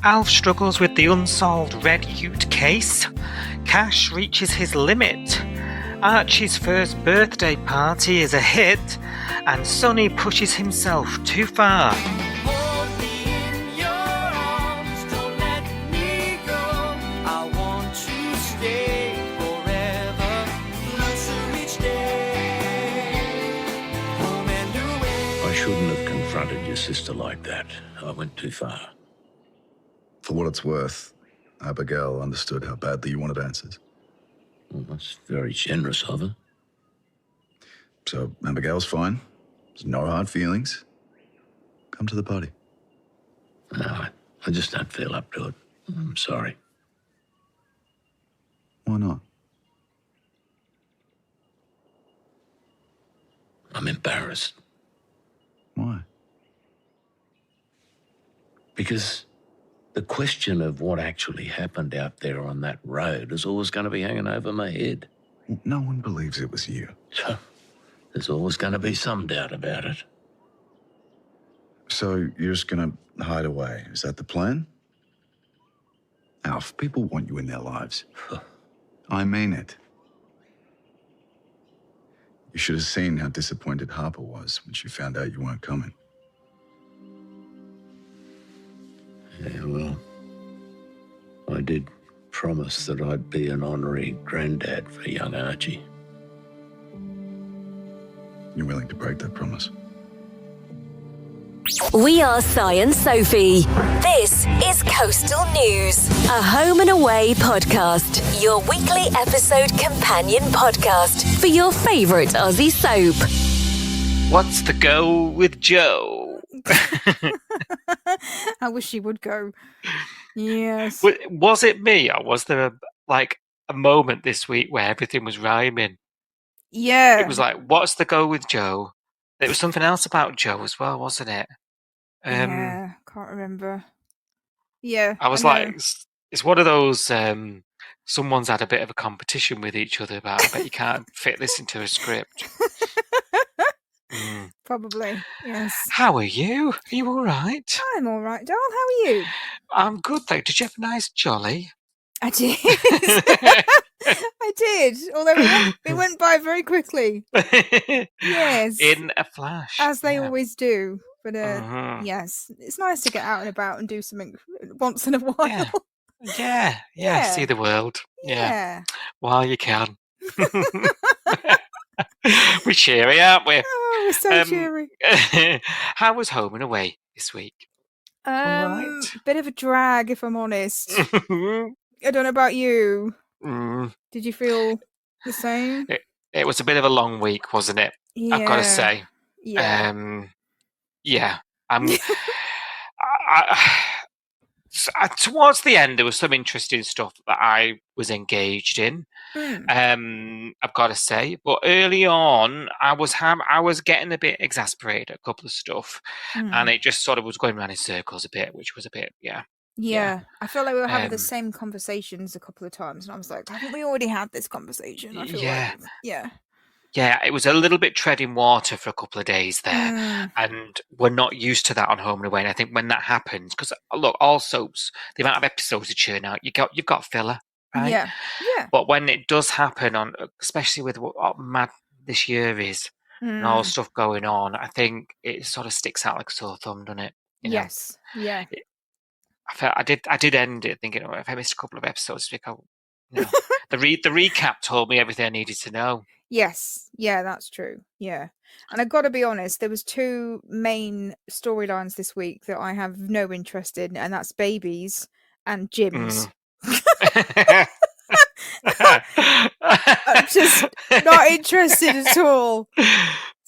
Alf struggles with the unsolved Red Ute case. Cash reaches his limit. Archie's first birthday party is a hit. And Sonny pushes himself too far. Hold me in your arms, don't let me go. I want to stay forever, closer each day. Home and away. I shouldn't have confronted your sister like that. I went too far. For what it's worth, Abigail understood how badly you wanted answers. Well, that's very generous of her. So Abigail's fine. There's no hard feelings. Come to the party. No, I just don't feel up to it. I'm sorry. Why not? I'm embarrassed. Why? Because the question of what actually happened out there on that road is always going to be hanging over my head. No one believes it was you. So there's always going to be some doubt about it. So you're just gonna hide away? Is that the plan? Alf, people want you in their lives. I mean it. You should have seen how disappointed Harper was when she found out you weren't coming. Yeah, well, I did promise that I'd be an honorary granddad for young Archie. You're willing to break that promise? We are Cy and Sophie. This is Coastal News, a home and away podcast, your weekly episode companion podcast for your favourite Aussie soap. What's the go with Joe? I wish she would go. Yes. Was it me, or was there a moment this week where everything was rhyming? Yeah. It was like, what's the go with Joe? There was something else about Joe as well, wasn't it? Yeah, can't remember. Yeah. I was like, it's one of those, someone's had a bit of a competition with each other about, I bet you can't fit this into a script. Probably, yes. How are you? Are you all right? I'm all right, doll. How are you? I'm good, though. Did you have a nice jolly? I did. I did. Although it went by very quickly. Yes. In a flash. As they always do. But yes, it's nice to get out and about and do something once in a while. Yeah. See the world. Yeah. While you can. We're cheery, aren't we? Oh, we're so cheery. How was home and away this week? Right. Bit of a drag, if I'm honest. I don't know about you. Did you feel the same? It was a bit of a long week, wasn't it? Yeah. I've got to say. Yeah. Towards the end, there was some interesting stuff that I was engaged in. I've got to say, but early on, I was getting a bit exasperated at a couple of stuff, and it just sort of was going around in circles a bit, which was a bit, Yeah, I felt like we were having the same conversations a couple of times, and I was like, haven't we already had this conversation? I feel like, Yeah, it was a little bit treading water for a couple of days there, and we're not used to that on Home and Away. And I think when that happens, because look, all soaps, the amount of episodes that churn out, you've got filler, right? Yeah. But when it does happen, especially with what mad this year is, and all stuff going on, I think it sort of sticks out like a sore thumb, doesn't it? Yes. Yeah. I did end it thinking, if I missed a couple of episodes, because the recap told me everything I needed to know. Yes, yeah, that's true. Yeah, and I've got to be honest, there was two main storylines this week that I have no interest in, and that's babies and gyms. I'm just not interested at all.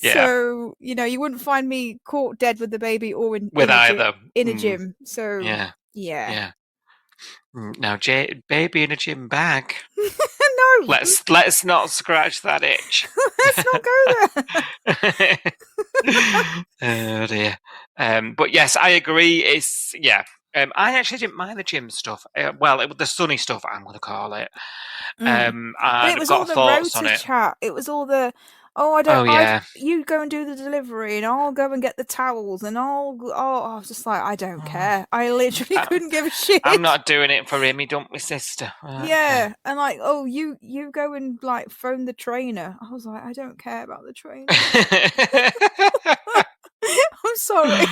Yeah. So you wouldn't find me caught dead with the baby or in a gym. So yeah. Now, baby in a gym bag. No. Let's not scratch that itch. Let's not go there. Oh dear. But yes, I agree. I actually didn't mind the gym stuff. The Sonny stuff, I'm going to call it. But it was all the rota chat. It was all the Oh, I don't. Oh, yeah. You go and do the delivery, and I'll go and get the towels, and I was just like, I don't care. I literally couldn't give a shit. I'm not doing it for him. He dumped my sister. Yeah, and like, oh, you go and like phone the trainer. I was like, I don't care about the trainer. I'm sorry.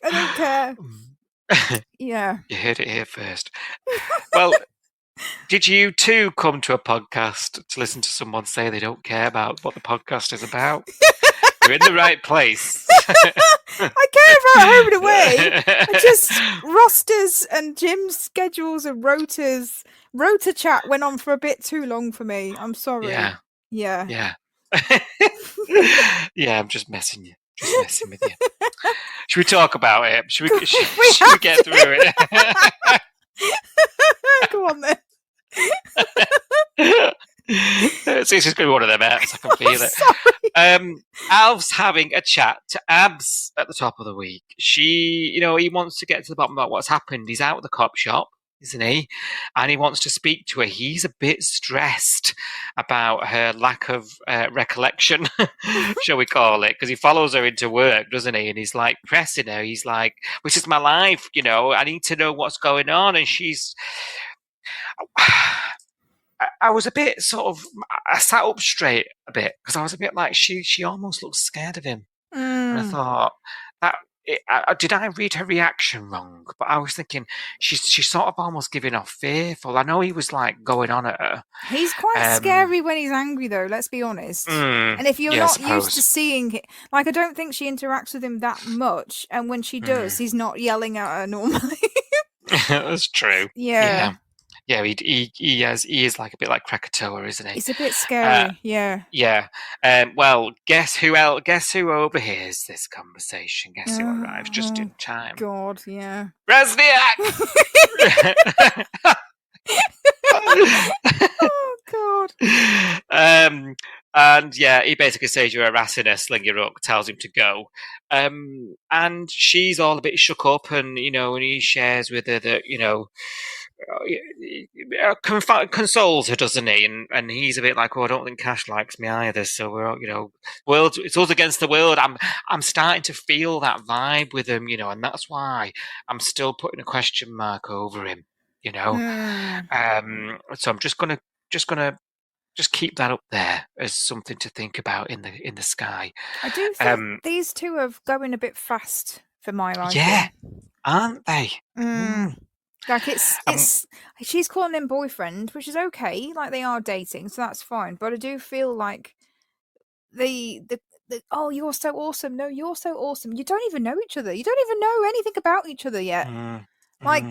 I don't care. Yeah. You heard it here first. Well, did you too come to a podcast to listen to someone say they don't care about what the podcast is about? You're in the right place. I care about home and away. I just rosters and Jim's schedules and rotors. Rota chat went on for a bit too long for me. I'm sorry. Yeah. Yeah. Yeah, I'm just messing you. Just messing with you. Should we talk about it? Should we get through it? Go on then. It's just going to be one of them apps. I can feel it. Alf's having a chat to Abs at the top of the week. He wants to get to the bottom about what's happened. He's out of the cop shop, isn't he? And he wants to speak to her. He's a bit stressed about her lack of recollection, shall we call it? Because he follows her into work, doesn't he? And he's like pressing her. He's like, "This is my life, I need to know what's going on." And she's... I was a bit I sat up straight a bit because I was a bit like, she almost looks scared of him. And I thought, did I read her reaction wrong? But I was thinking she's sort of almost giving off fearful. I know he was like going on at her. He's quite scary when he's angry, though. Let's be honest. And if you're not used to seeing it, like, I don't think she interacts with him that much. And when she does, he's not yelling at her normally. That's true. Yeah. Yeah, he is like a bit like Krakatoa, isn't he? He's a bit scary, yeah. Yeah. Well, guess who overhears this conversation? Guess who arrives just in time? God, yeah. Razniak! Oh, God. And yeah, he basically says you're harassing her, sling your hook, tells him to go. And she's all a bit shook up, and and he shares with her that consoles her, doesn't he? And he's a bit like, I don't think Cash likes me either. So we're world, it's us against the world. I'm starting to feel that vibe with him, and that's why I'm still putting a question mark over him, So I'm just gonna keep that up there as something to think about in the sky. I do think these two are going a bit fast for my liking. Yeah, aren't they? Like it's she's calling him boyfriend, which is okay. Like, they are dating, so that's fine. But I do feel like the oh, you're so awesome. No, you're so awesome. You don't even know each other. You don't even know anything about each other yet. Like,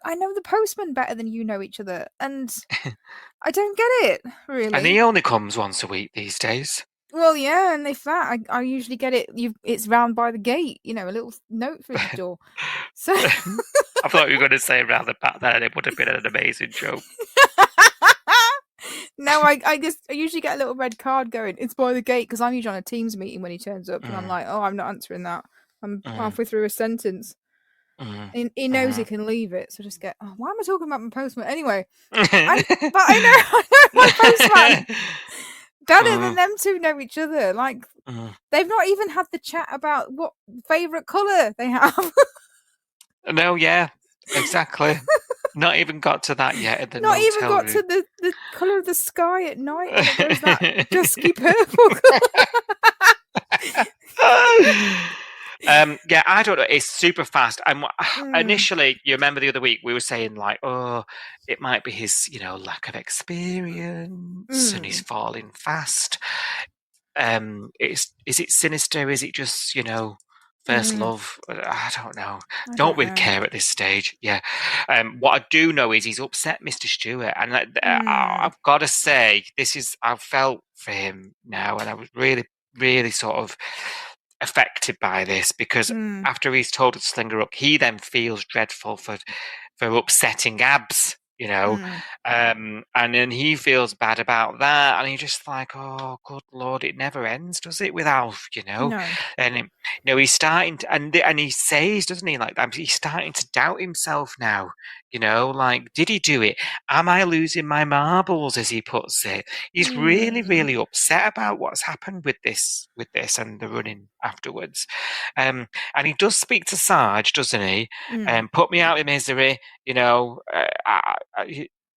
I know the postman better than you know each other, and I don't get it, really. And he only comes once a week these days. Well, yeah, and if that, I usually get it. It's round by the gate, a little note through the door. So I thought you were going to say round the back. That it would have been an amazing joke. No, I usually get a little red card going, "It's by the gate," because I'm usually on a Teams meeting when he turns up, and I'm like, "Oh, I'm not answering that. I'm halfway through a sentence." He knows he can leave it, so just get. Oh, why am I talking about my postman anyway? But I know my postman better than them two know each other. Like, they've not even had the chat about what favourite colour they have. No, yeah, exactly. Not even got to that yet. At the not even got room. To the colour of the sky at night. When it goes that dusky purple colour. Yeah, I don't know. It's super fast. Initially, you remember the other week we were saying like, oh, it might be his, lack of experience, and he's falling fast. Is it sinister? Is it just, first love? I don't know. Don't really care at this stage. Yeah. What I do know is he's upset Mr. Stewart, and I've got to say, I've felt for him now, and I was really, really sort of affected by this, because after he's told to sling her up, he then feels dreadful for upsetting Abs, and then he feels bad about that, and he's just like, oh, good Lord, it never ends, does it, with Alf, No. And he's starting to, and he says, doesn't he, like, he's starting to doubt himself now, You know, like, did he do it? Am I losing my marbles, as he puts it? He's really, really upset about what's happened with this and the running afterwards. And he does speak to Sarge, doesn't he? Put me out of misery, you know,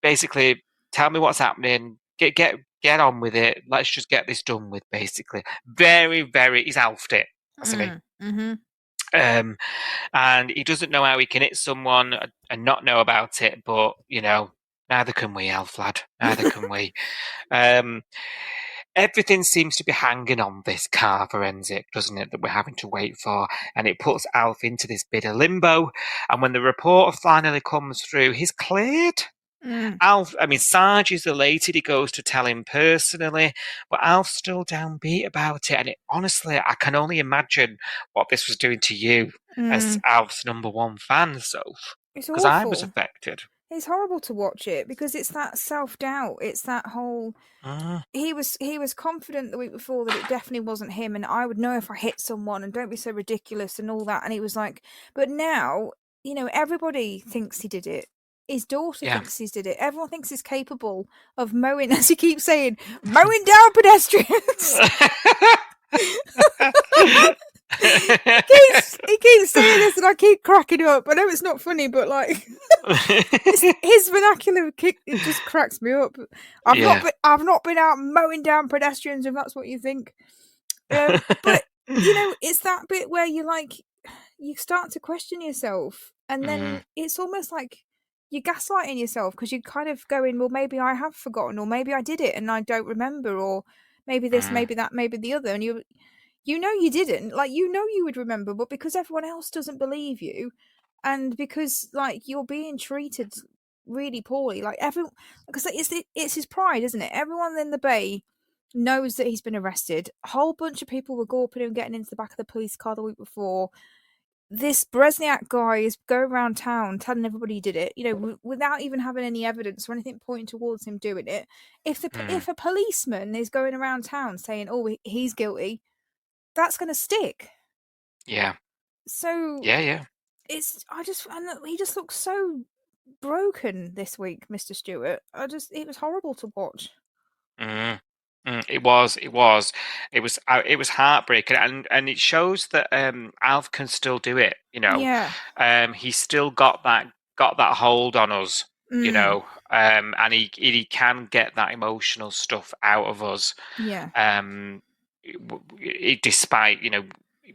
basically tell me what's happening, get on with it, let's just get this done with, basically. Very, very, he's alfed it, hasn't he? And he doesn't know how he can hit someone and not know about it, but, you know, neither can we, Alf lad. Neither can we. Everything seems to be hanging on this car forensic, doesn't it, that we're having to wait for? And it puts Alf into this bit of limbo. And when the report finally comes through, he's cleared. Sarge is elated. He goes to tell him personally, but Alf's still downbeat about it. And honestly, I can only imagine what this was doing to you as Alf's number one fan, Soph. Because I was affected. It's horrible to watch it because it's that self-doubt. It's that whole... He was confident the week before that it definitely wasn't him, and I would know if I hit someone, and don't be so ridiculous and all that. And he was like, but now, you know, everybody thinks he did it. His daughter thinks he did it. Everyone thinks he's capable of mowing, as he keeps saying, mowing down pedestrians. he keeps saying this and I keep cracking up. I know it's not funny, but like his vernacular it just cracks me up. I've not been out mowing down pedestrians, if that's what you think. But you know, it's that bit where you start to question yourself, and then it's almost like you're gaslighting yourself because you're kind of going, well, maybe I have forgotten, or maybe I did it and I don't remember, or maybe this, maybe that, maybe the other, and you know you didn't, like, you know you would remember, but because everyone else doesn't believe you, and because like you're being treated really poorly, like everyone, because it's his pride, isn't it? Everyone in the bay knows that he's been arrested. A whole bunch of people were gawping and getting into the back of the police car the week before. This Brezniak guy is going around town telling everybody he did it, you know, without even having any evidence or anything pointing towards him doing it. If a policeman is going around town saying, oh, he's guilty, that's going to stick. Yeah. So yeah. He just looks so broken this week, Mr. Stewart. It was horrible to watch. It was heartbreaking, and it shows that Alf can still do it. You know, he's still got that hold on us. You know, and he can get that emotional stuff out of us. Yeah. Despite, you know,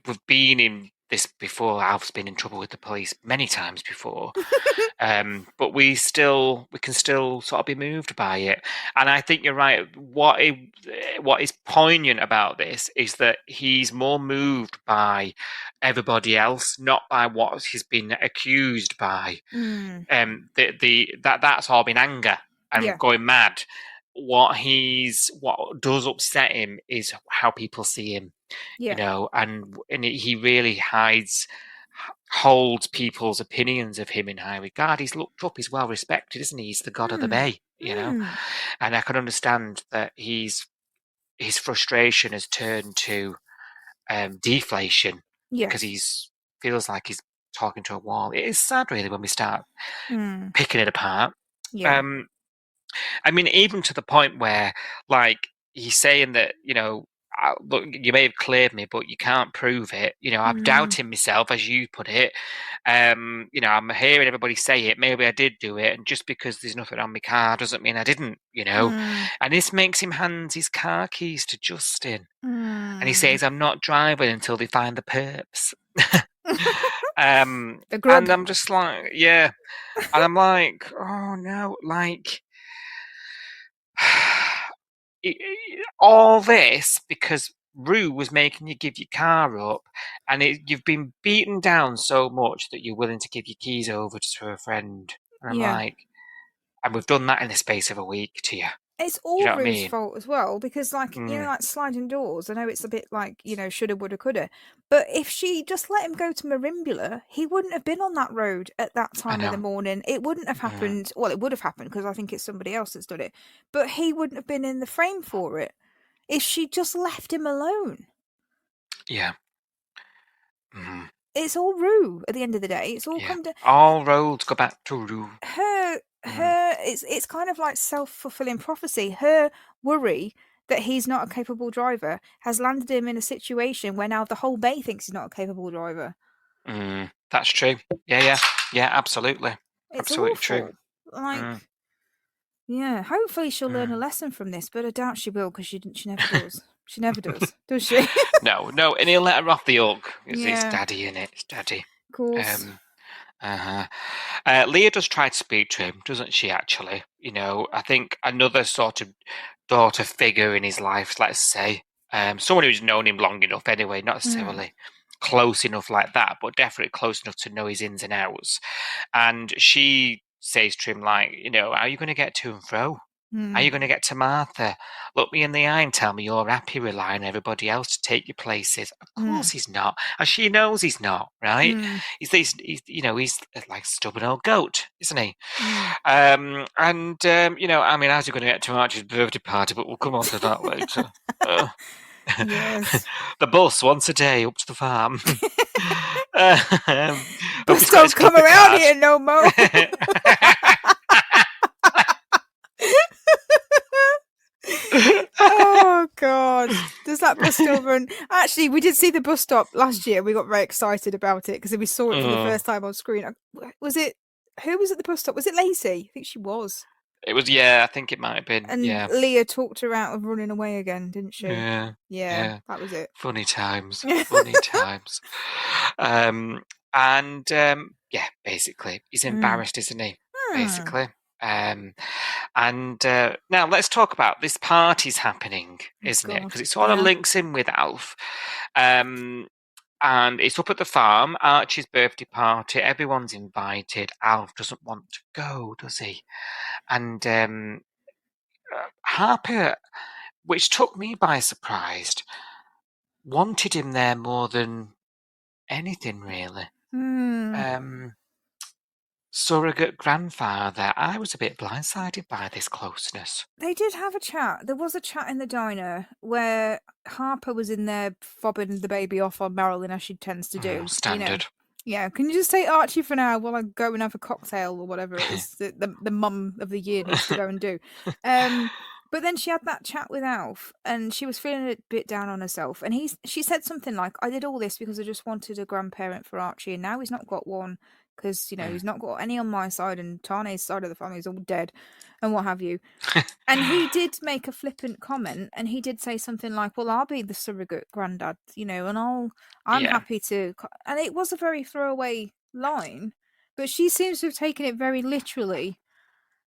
we've been in this before. Alf's been in trouble with the police many times before. But we can still sort of be moved by it. And I think you're right. What is poignant about this is that he's more moved by everybody else, not by what he's been accused by. That's all been anger and going mad. What does upset him is how people see him. You know, and he really holds people's opinions of him in high regard. He's looked up, he's well respected, isn't he? He's the god of the bay, you know. And I can understand that his frustration has turned to deflation because he feels like he's talking to a wall. It is sad, really, when we start picking it apart. I mean, even to the point where, like, he's saying that, you know, look, you may have cleared me, but you can't prove it. You know, I'm doubting myself, as you put it. You know, I'm hearing everybody say it. Maybe I did do it, and just because there's nothing on my car doesn't mean I didn't. You know, and this makes him hand his car keys to Justin, and he says, "I'm not driving until they find the perps." And I'm just like, yeah, and I'm like, oh no, like. All this because Rue was making you give your car up, and you've been beaten down so much that you're willing to give your keys over to a friend. And I'm like, and we've done that in the space of a week to you. It's all Rue's fault as well, because, like, you know, like sliding doors, I know it's a bit like, you know, shoulda, woulda, coulda. But if she just let him go to Marimbula, he wouldn't have been on that road at that time in the morning. It wouldn't have happened. Well, it would have happened because I think it's somebody else that's done it. But he wouldn't have been in the frame for it if she just left him alone. Yeah. it's all Rue at the end of the day. It's all come to all roads go back to Rue. Her it's kind of like self-fulfilling prophecy. Her worry that he's not a capable driver has landed him in a situation where now the whole bay thinks he's not a capable driver. That's true. Yeah, absolutely. It's absolutely awful. True. Like, yeah, hopefully she'll learn a lesson from this, but I doubt she will because she never does. She never does she? No, and he'll let her off the hook. It's Daddy, innit? It's Daddy. Of course. Leah does try to speak to him, doesn't she, actually? You know, I think another sort of daughter figure in his life, let's say. Someone who's known him long enough anyway, not necessarily close enough like that, but definitely close enough to know his ins and outs. And she says to him, like, you know, how are you going to get to and fro? Are you going to get to Martha? Look me in the eye and tell me you're happy relying on everybody else to take your places. Of course he's not. And she knows he's not, right? He's you know, he's like a stubborn old goat, isn't he? You know, I mean, how's he going to get to Archie's birthday party? But we'll come on to that later. Yes. The bus once a day up to the farm. Bus don't come around here no more. Oh God, does that bus still run? Actually, we did see the bus stop last year. We got very excited about it because we saw it for the first time on screen. Was it, who was at the bus stop? Was it Lacey? I think she was. It was, yeah, I think it might have been. And Leah talked her out of running away again, didn't she? Yeah, that was it. Funny times. Funny times. Yeah, basically he's embarrassed, isn't he? Basically. Now let's talk about this party's happening, isn't it? Because it sort of links in with Alf. And it's up at the farm, Archie's birthday party. Everyone's invited. Alf doesn't want to go, does he? And Harper, which took me by surprise, wanted him there more than anything, really. Surrogate grandfather. I was a bit blindsided by this closeness. They did have a chat. There was a chat in the diner where Harper was in there fobbing the baby off on Marilyn, as she tends to do. Standard. You know? Yeah, can you just take Archie for now while I go and have a cocktail or whatever it is that the mum of the year needs to go and do. But then she had that chat with Alf, and she was feeling a bit down on herself. And she said something like, "I did all this because I just wanted a grandparent for Archie, and now he's not got one because, you know, he's not got any on my side, and Tane's side of the family is all dead, and what have you." And he did make a flippant comment, and he did say something like, "Well, I'll be the surrogate granddad, you know, and I'm happy to." And it was a very throwaway line, but she seems to have taken it very literally.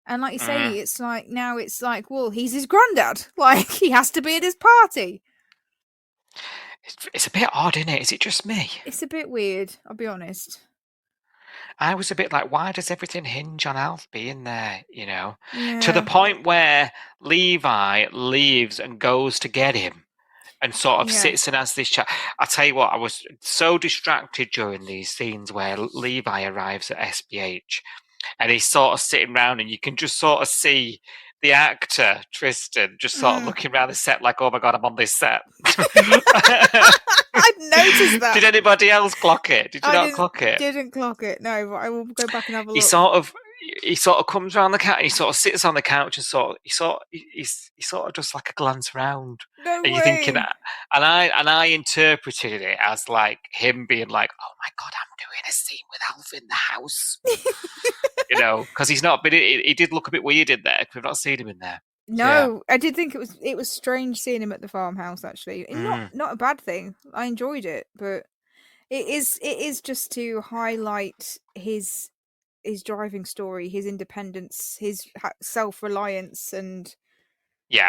And like you say, it's like, now it's like, well, he's his granddad. Like, he has to be at his party. It's a bit odd, isn't it? Is it just me? It's a bit weird, I'll be honest. I was a bit like, why does everything hinge on Alf being there, you know? Yeah. To the point where Levi leaves and goes to get him and sort of sits and has this chat. I tell you what, I was so distracted during these scenes where Levi arrives at SBH. And he's sort of sitting around, and you can just sort of see the actor, Tristan, just sort of looking around the set like, oh my God, I'm on this set. I'd noticed that. Did anybody else clock it? Did you not clock it? Didn't clock it, no, but I will go back and have a look. He sort of comes around the couch, and he sort of sits on the couch, and he sort of just like a glance around. No way. You're thinking that, and I interpreted it as like him being like, oh my God, I'm doing a scene with Alf in the house. You know, because he's not been. He did look a bit weird in there. We've not seen him in there. No, I did think it was strange seeing him at the farmhouse. Actually, not a bad thing. I enjoyed it, but it is just to highlight his driving story, his independence, his self-reliance, and you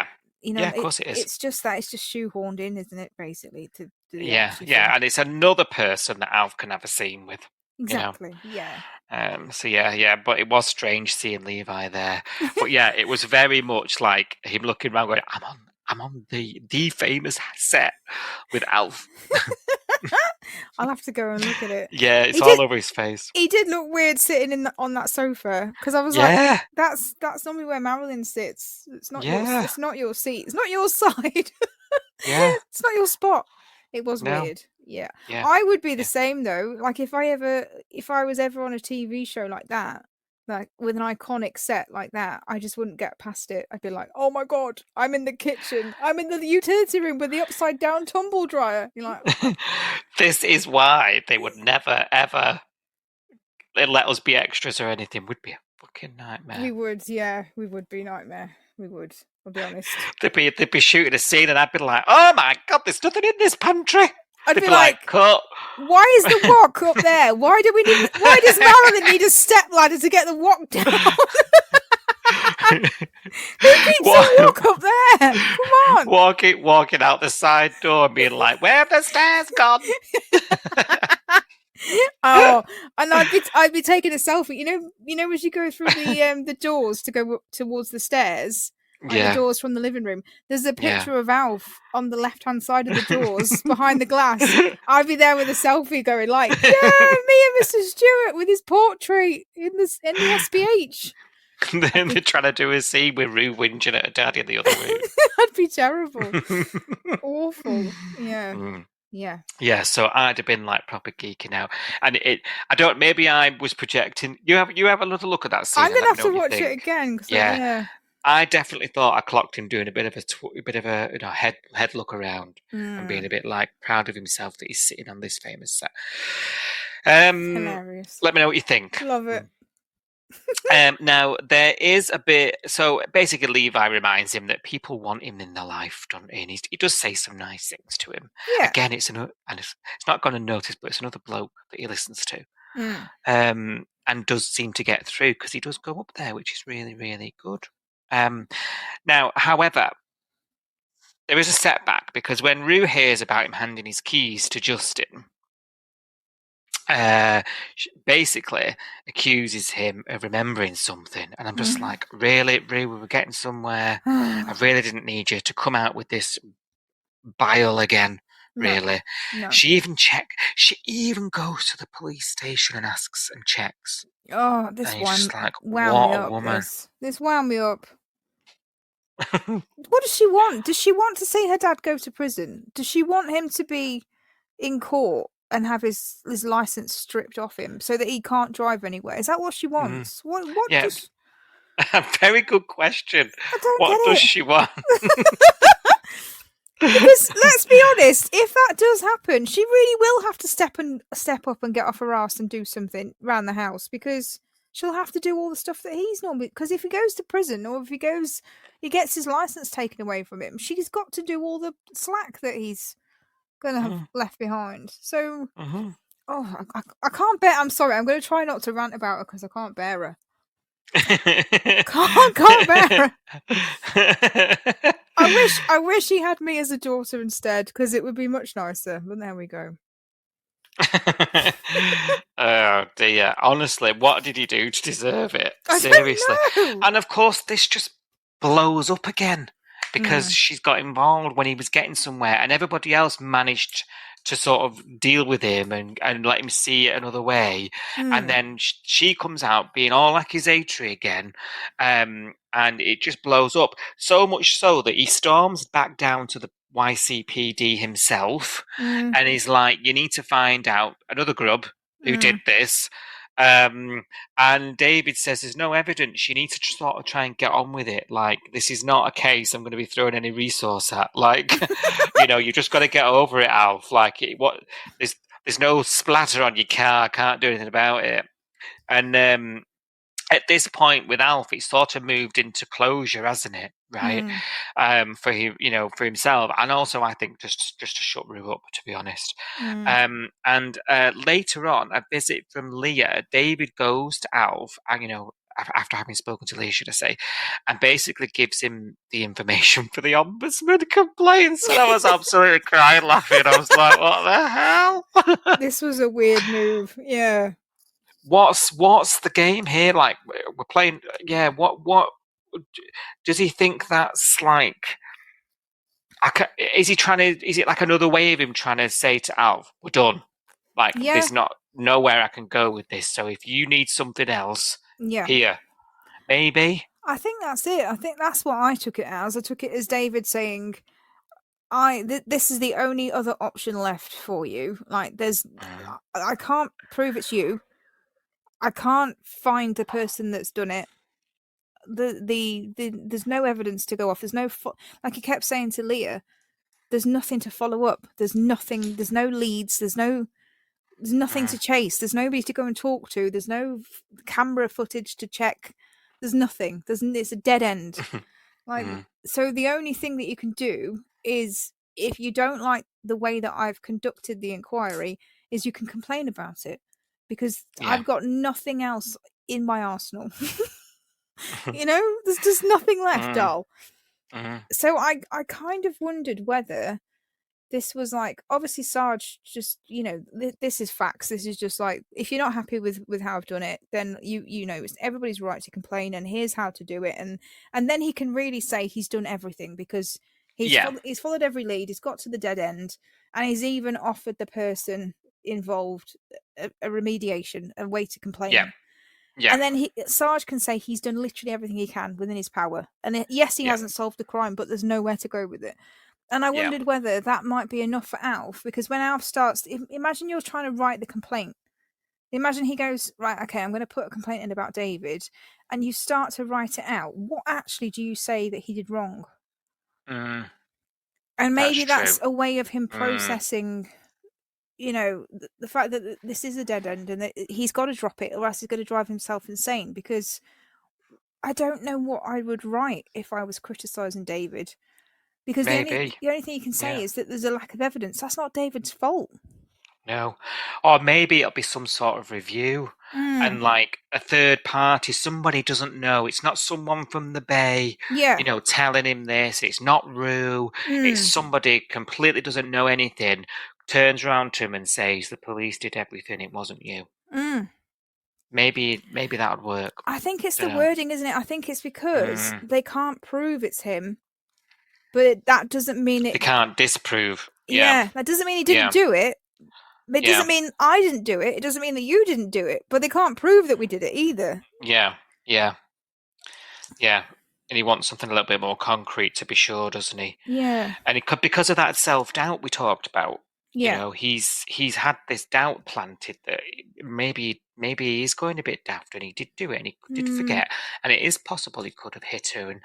know, of course it is. It's just shoehorned in, isn't it? Basically, to and it's another person that Alf can have a scene with. Exactly. You know? But it was strange seeing Levi there. But it was very much like him looking around going, I'm on the famous set with Alf. I'll have to go and look at it. Yeah, it's all over his face. He did look weird sitting on that sofa, because I was like, that's normally where Marilyn sits. It's not it's not your seat. It's not your side. Yeah. It's not your spot. It was weird. Yeah. I would be the same though. Like if I was ever on a TV show like that, like with an iconic set like that, I just wouldn't get past it. I'd be like, oh my God, I'm in the kitchen. I'm in the utility room with the upside down tumble dryer. You're like, oh. This is why they would never, ever let us be extras or anything. Would be a fucking nightmare. We would, yeah. We would be nightmare. We would. I'll be honest. They'd be shooting a scene and I'd be like, oh my God, there's nothing in this pantry. I'd be like, cut. Why is the wok up there? Why does Marilyn need a step ladder to get the wok down? Who keeps the wok up there? Come on. Walking out the side door and being like, where have the stairs gone? Oh, and I'd be taking a selfie. You know as you go through the doors to go towards the stairs, the doors from the living room, there's a picture of Alf on the left-hand side of the doors behind the glass. I'd be there with a selfie going like, yeah, me and Mr. Stewart with his portrait in the SPH. Then they're trying to do a scene with Rue whinging at her daddy in the other room. That'd be terrible. Awful. Yeah. Mm. Yeah, so I'd have been like proper geeking out, and maybe I was projecting. You have a little look at that scene. I'm gonna have to watch it again. Yeah, I definitely thought I clocked him doing a bit of a head look around and being a bit like proud of himself that he's sitting on this famous set. Hilarious. Let me know what you think. Love it. Now there is a bit. So basically, Levi reminds him that people want him in their life, don't he? And he does say some nice things to him. Yeah. Again, it's not going to notice, but it's another bloke that he listens to, and does seem to get through because he does go up there, which is really, really good. Now, however, there is a setback because when Rue hears about him handing his keys to Justin. Basically accuses him of remembering something, and I'm just like, really, we were getting somewhere. I really didn't need you to come out with this bile again. Really, no. She even goes to the police station and asks and checks. Oh, this one! Just like, what a woman! This wound me up. What does she want? Does she want to see her dad go to prison? Does she want him to be in court and have his license stripped off him so that he can't drive anywhere? Is that what she wants? What does... Very good question. What does she want? Because let's be honest, if that does happen, she really will have to step up and get off her ass and do something around the house, because she'll have to do all the stuff that he's normally... Because if he goes to prison, or if he gets his license taken away from him, she's got to do all the slack that he's gonna have left behind. So I can't bear... I'm sorry, I'm gonna try not to rant about her because I can't bear her. can't bear her. I wish he had me as a daughter instead, because it would be much nicer. But there we go. Oh dear, honestly, what did he do to deserve it? Seriously. And of course this just blows up again because she's got involved when he was getting somewhere, and everybody else managed to sort of deal with him and let him see it another way. And then she comes out being all accusatory again, and it just blows up. So much so that he storms back down to the YCPD himself and he's like, you need to find out another grub who did this. And David says there's no evidence. You need to sort of try and get on with it. Like, this is not a case I'm going to be throwing any resource at. Like, you just got to get over it, Alf. Like, there's no splatter on your car. Can't do anything about it. And at this point with Alf, it's sort of moved into closure, hasn't it? Right? For him, for himself, and also I think just to shut Rue up, to be honest. And later on, a visit from Leah. David goes to Alf, and after having spoken to Leah, should I say, and basically gives him the information for the ombudsman complaints. And I was absolutely crying, laughing. I was like, what the hell? This was a weird move. Yeah. What's the game here? Like, we're playing. Yeah. What does he think that's like? Is it like another way of him trying to say to Alf, we're done? Like, there's not nowhere I can go with this. So if you need something else, here, maybe. I think that's it. I think that's what I took it as. I took it as David saying, this is the only other option left for you. Like, I can't prove it's you. I can't find the person that's done it. There's no evidence to go off. There's no like he kept saying to Leah. There's nothing to follow up. There's nothing. There's no leads. There's nothing to chase. There's nobody to go and talk to. There's no camera footage to check. There's nothing. It's a dead end. So the only thing that you can do is, if you don't like the way that I've conducted the inquiry, is you can complain about it, because I've got nothing else in my arsenal. There's just nothing left, doll. So I kind of wondered whether this was like, obviously Sarge just, this is facts. This is just like, if you're not happy with how I've done it, then it's everybody's right to complain, and here's how to do it. And then he can really say he's done everything, because he's followed every lead. He's got to the dead end, and he's even offered the person involved a remediation, a way to complain. Yeah. And then Sarge can say he's done literally everything he can within his power. And yes, he hasn't solved the crime, but there's nowhere to go with it. And I wondered whether that might be enough for Alf, because when Alf starts, imagine you're trying to write the complaint. Imagine he goes, right, okay, I'm going to put a complaint in about David, and you start to write it out. What actually do you say that he did wrong? And maybe that's a way of him processing, the fact that this is a dead end, and that he's got to drop it, or else he's going to drive himself insane. Because I don't know what I would write if I was criticising David. Because the only thing you can say is that there's a lack of evidence. That's not David's fault. No. Or maybe it'll be some sort of review. And like a third party, somebody doesn't know. It's not someone from the Bay, telling him this. It's not Rue. It's somebody completely doesn't know anything, turns around to him and says, the police did everything, it wasn't you. Maybe that would work. I think it's the wording, isn't it? I think it's because they can't prove it's him. But that doesn't mean it... They can't disprove. Yeah, that doesn't mean he didn't do it. It doesn't mean I didn't do it. It doesn't mean that you didn't do it. But they can't prove that we did it either. Yeah. And he wants something a little bit more concrete, to be sure, doesn't he? Yeah. And it could, because of that self-doubt we talked about. Yeah. He's had this doubt planted that maybe he's going a bit daft, and he did do it, and he did forget, and it is possible he could have hit her, and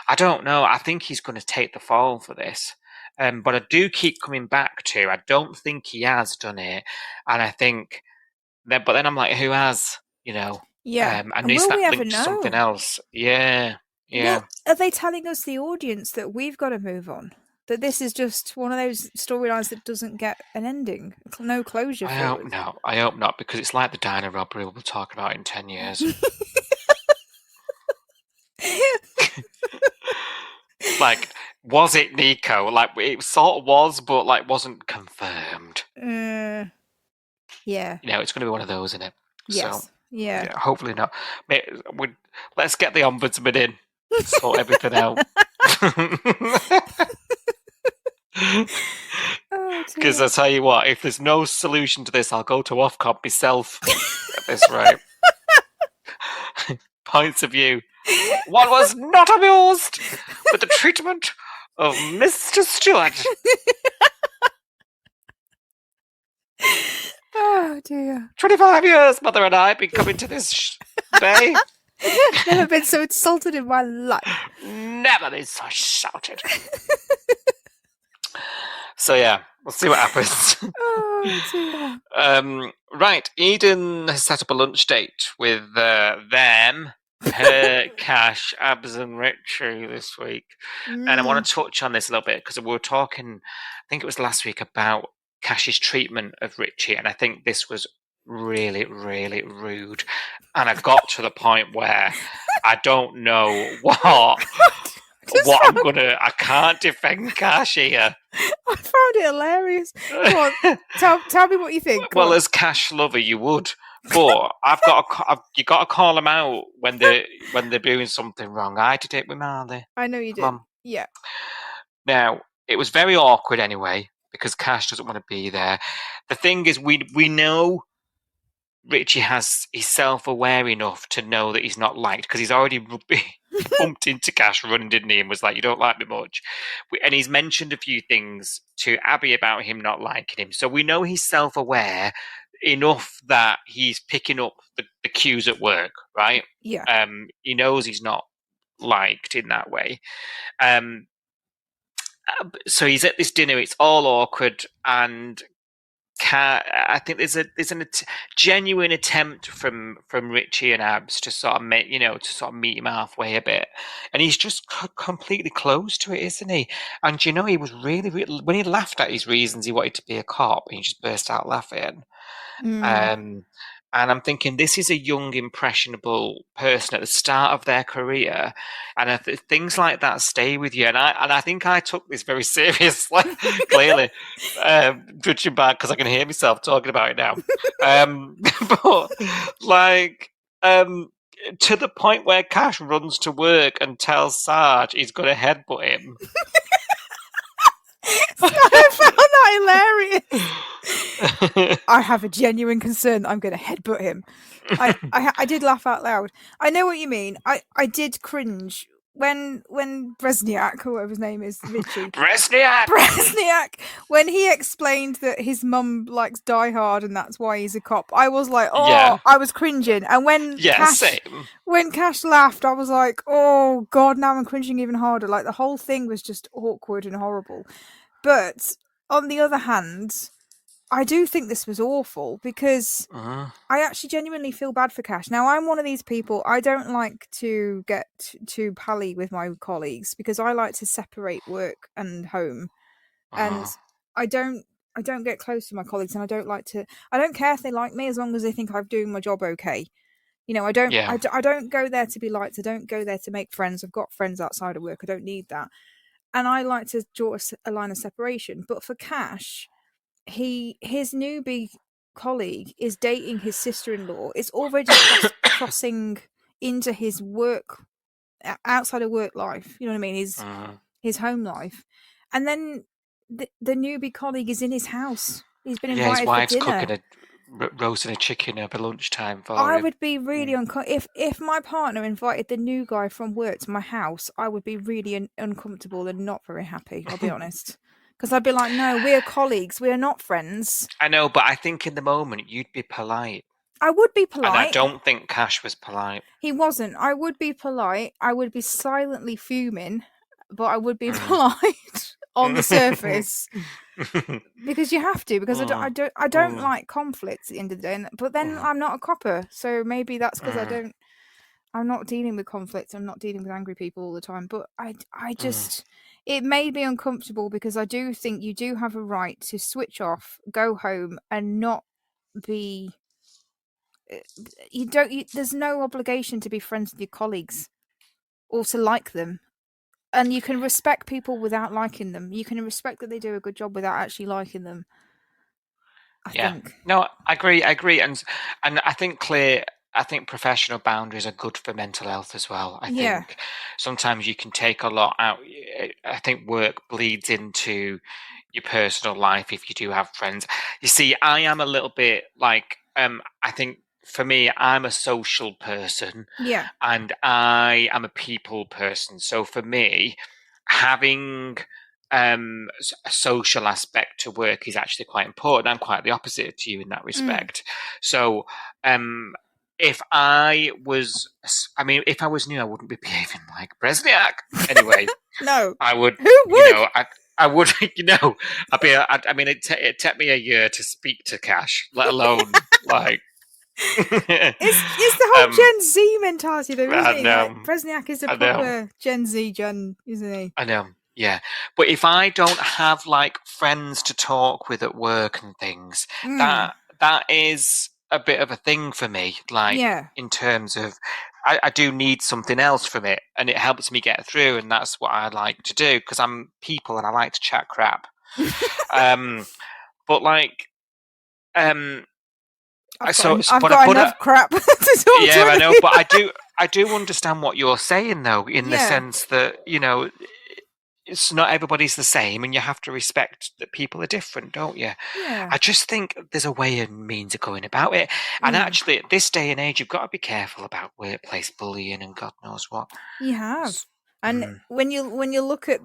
I don't know. I think he's going to take the fall for this, but I do keep coming back to, I don't think he has done it, and I think that, but then I'm like, who has? Yeah. And is that linked to something else? Yeah. Well, are they telling us, the audience, that we've got to move on? That this is just one of those storylines that doesn't get an ending. It's no closure. I hope not, because it's like the diner robbery we'll talk about in 10 years. Like, was it Nico? Like, it sort of was, but like wasn't confirmed. Yeah. It's going to be one of those, isn't it? Yes. So, yeah. Hopefully not. Let's get the ombudsman in. Sort everything out. Because I tell you what, if there's no solution to this, I'll go to Ofcom myself at this rate. Points of view. One was not amused with the treatment of Mr. Stewart. Oh dear. 25 years, Mother and I have been coming to this bay. Never been so insulted in my life. Never been so shouted. So yeah, we'll see what happens. Oh dear. Right, Eden has set up a lunch date with them, her, Cash, Abs and Richie this week. And I want to touch on this a little bit, because we were talking, I think it was last week, about Cash's treatment of Richie, and I think this was really, really rude. And I got to the point where I don't know what I can't defend Cash here. I found it hilarious. Go on, tell me what you think. Well, as Cash lover, you would, but you got to call them out when they're doing something wrong. I did it with Marley. I know you did. Yeah. Now it was very awkward anyway, because Cash doesn't want to be there. The thing is, we know Richie he's self-aware enough to know that he's not liked, because he's already bumped into Cash running, didn't he? And was like, "You don't like me much." And he's mentioned a few things to Abby about him not liking him. So we know he's self-aware enough that he's picking up the cues at work, right? Yeah. He knows he's not liked in that way. So he's at this dinner. It's all awkward, and I think there's a genuine attempt from Richie and Abs to sort of meet him halfway a bit, and he's just completely closed to it, isn't he? And he was really, really, when he laughed at his reasons he wanted to be a cop, he just burst out laughing. And I'm thinking, this is a young, impressionable person at the start of their career, and things like that stay with you. And I think I took this very seriously, clearly, judging back because I can hear myself talking about it now. But to the point where Cash runs to work and tells Sarge he's going to headbutt him. I found that hilarious. I have a genuine concern that I'm going to headbutt him. I did laugh out loud. I know what you mean. I did cringe when Bresniak, or whatever his name is, Richie. Bresniak, when he explained that his mum likes Die Hard and that's why he's a cop. I was like, I was cringing. And when Cash laughed, I was like, oh God, now I'm cringing even harder. Like, the whole thing was just awkward and horrible. But on the other hand, I do think this was awful because I actually genuinely feel bad for Cash. Now, I'm one of these people, I don't like to get too pally with my colleagues because I like to separate work and home. And I don't get close to my colleagues, and I don't care if they like me as long as they think I'm doing my job okay. I don't go there to be liked. I don't go there to make friends. I've got friends outside of work. I don't need that. And I like to draw a line of separation. But for Cash, his newbie colleague is dating his sister-in-law. It's already crossing into his work, outside of work life. You know what I mean? His home life. And then the newbie colleague is in his house. He's been invited his wife's for dinner. Cooking roasting a chicken over lunchtime for I him. would be really if my partner invited the new guy from work to my house, I would be really uncomfortable and not very happy, I'll be honest. Because I'd be like, no, we're colleagues, we're not friends. I know, but I think in the moment you'd be polite. I would be polite. And I don't think Cash was polite. He wasn't. I would be polite. I would be silently fuming, but I would be polite on the surface. Because you have to, because I don't like conflicts at the end of the day, but then I'm not a copper, so maybe that's because I'm not dealing with conflict. I'm not dealing with angry people all the time, but I just it made me uncomfortable because I do think you do have a right to switch off, go home, and not be. There's no obligation to be friends with your colleagues or to like them. And you can respect people without liking them. You can respect that they do a good job without actually liking them. I think. No, I agree. And I think professional boundaries are good for mental health as well. I think sometimes you can take a lot out. I think work bleeds into your personal life if you do have friends. You see, I am a little bit like, I think for me, I'm a social person. Yeah. And I am a people person. So for me, having a social aspect to work is actually quite important. I'm quite the opposite to you in that respect. So if I was new, I wouldn't be behaving like Bresniak. Anyway, no, I would. Who would? I would. It'd take me a year to speak to Cash, let alone like. It's the whole Gen Z mentality, though, isn't it? Like, Bresniak is a proper Gen Z, isn't he? I know. Yeah, but if I don't have like friends to talk with at work and things, that is a bit of a thing for me. Like, in terms of, I do need something else from it, and it helps me get through, and that's what I like to do because I'm people and I like to chat crap. But like, I've got enough crap to talk to. I know, but I do understand what you're saying though, in the sense that it's not everybody's the same, and you have to respect that people are different, don't you? Yeah. I just think there's a way and means of going about it. And actually, at this day and age, you've got to be careful about workplace bullying and God knows what. You have. And when you look at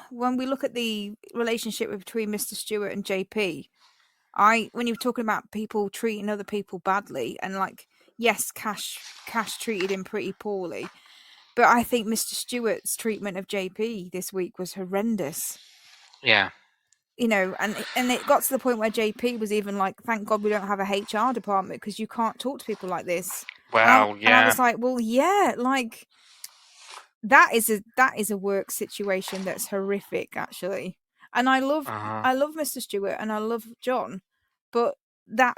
when we look at the relationship between Mr. Stewart and JP, when you're talking about people treating other people badly, and yes, Cash treated him pretty poorly, but I think Mr. Stewart's treatment of JP this week was horrendous. Yeah. And it got to the point where JP was even like, thank God we don't have a HR department because you can't talk to people like this. Wow, and I was like, well, yeah, that is a work situation that's horrific, actually. And I love Mr. Stewart and I love John, but that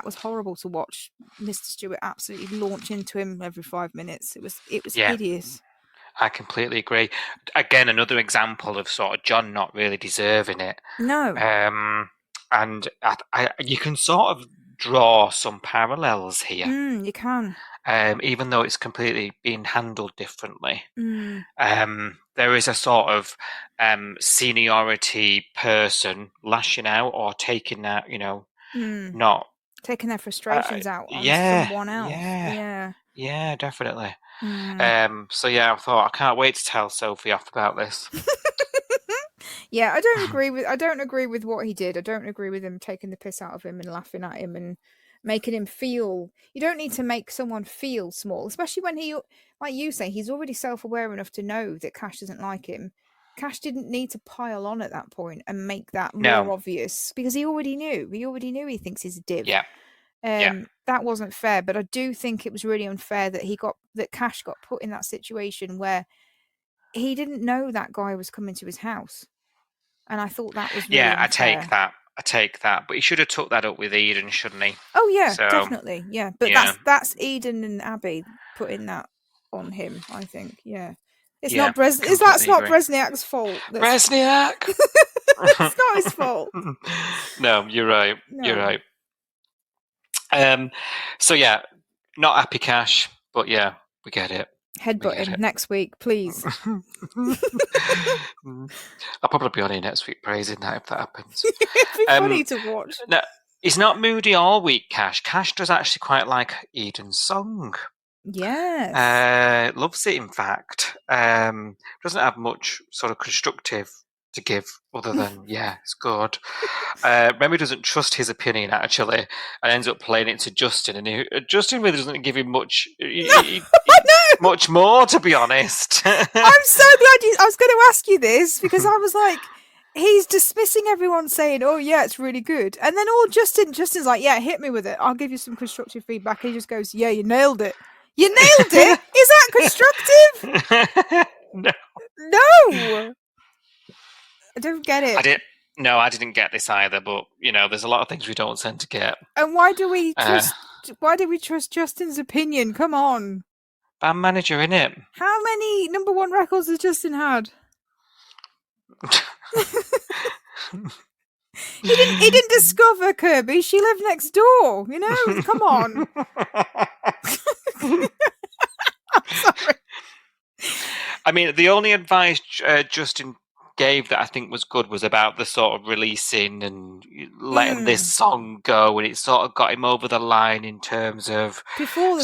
was horrible to watch Mr. Stewart absolutely launch into him every 5 minutes. It was hideous. I completely agree. Again, another example of sort of John not really deserving it. No. And you can sort of draw some parallels here. You can. Even though it's completely being handled differently. There is a sort of seniority person lashing out or taking that, not taking their frustrations out on someone else. Yeah, definitely. So yeah, I thought I can't wait to tell Sophie off about this. Yeah, I don't agree with what he did. I don't agree with him taking the piss out of him and laughing at him and making him feel. You don't need to make someone feel small, especially when he, like you say, he's already self-aware enough to know that Cash doesn't like him. Cash didn't need to pile on at that point and make that more obvious because he already knew. He thinks he's a div. Yeah. That wasn't fair, but I do think it was really unfair that Cash got put in that situation where he didn't know that guy was coming to his house. And I thought that was really unfair. I take that. But he should have took that up with Eden, shouldn't he? Oh yeah, definitely. Yeah. But that's Eden and Abby putting that on him, I think. Yeah. It's not that's not Bresniak's fault. Bresniak. It's not his fault. No, you're right. No. You're right. So yeah, not happy Cash, but yeah, we get it. Headbutting next week, please. I'll probably be on here next week praising that if that happens. It'd be funny to watch. No, he's not moody all week, Cash. Cash does actually quite like Eden's song. Yes. Loves it, in fact. Doesn't have much sort of constructive to give other than, yeah, it's good. Remy doesn't trust his opinion, actually, and ends up playing it to Justin. And Justin really doesn't give him much much more, to be honest. I'm so glad I was going to ask you this, because I was like, he's dismissing everyone saying, oh yeah, it's really good. And then Justin's like, yeah, hit me with it. I'll give you some constructive feedback. And he just goes, yeah, you nailed it. You nailed it? Is that constructive? No. I don't get it. I didn't get this either, but there's a lot of things we don't tend to get. And why do we trust Justin's opinion? Come on. Band manager, innit? How many number one records has Justin had? He didn't discover Kirby. She lived next door. Come on. I'm sorry. I mean, the only advice Justin gave that I think was good was about the sort of releasing and letting this song go, and it sort of got him over the line in terms of before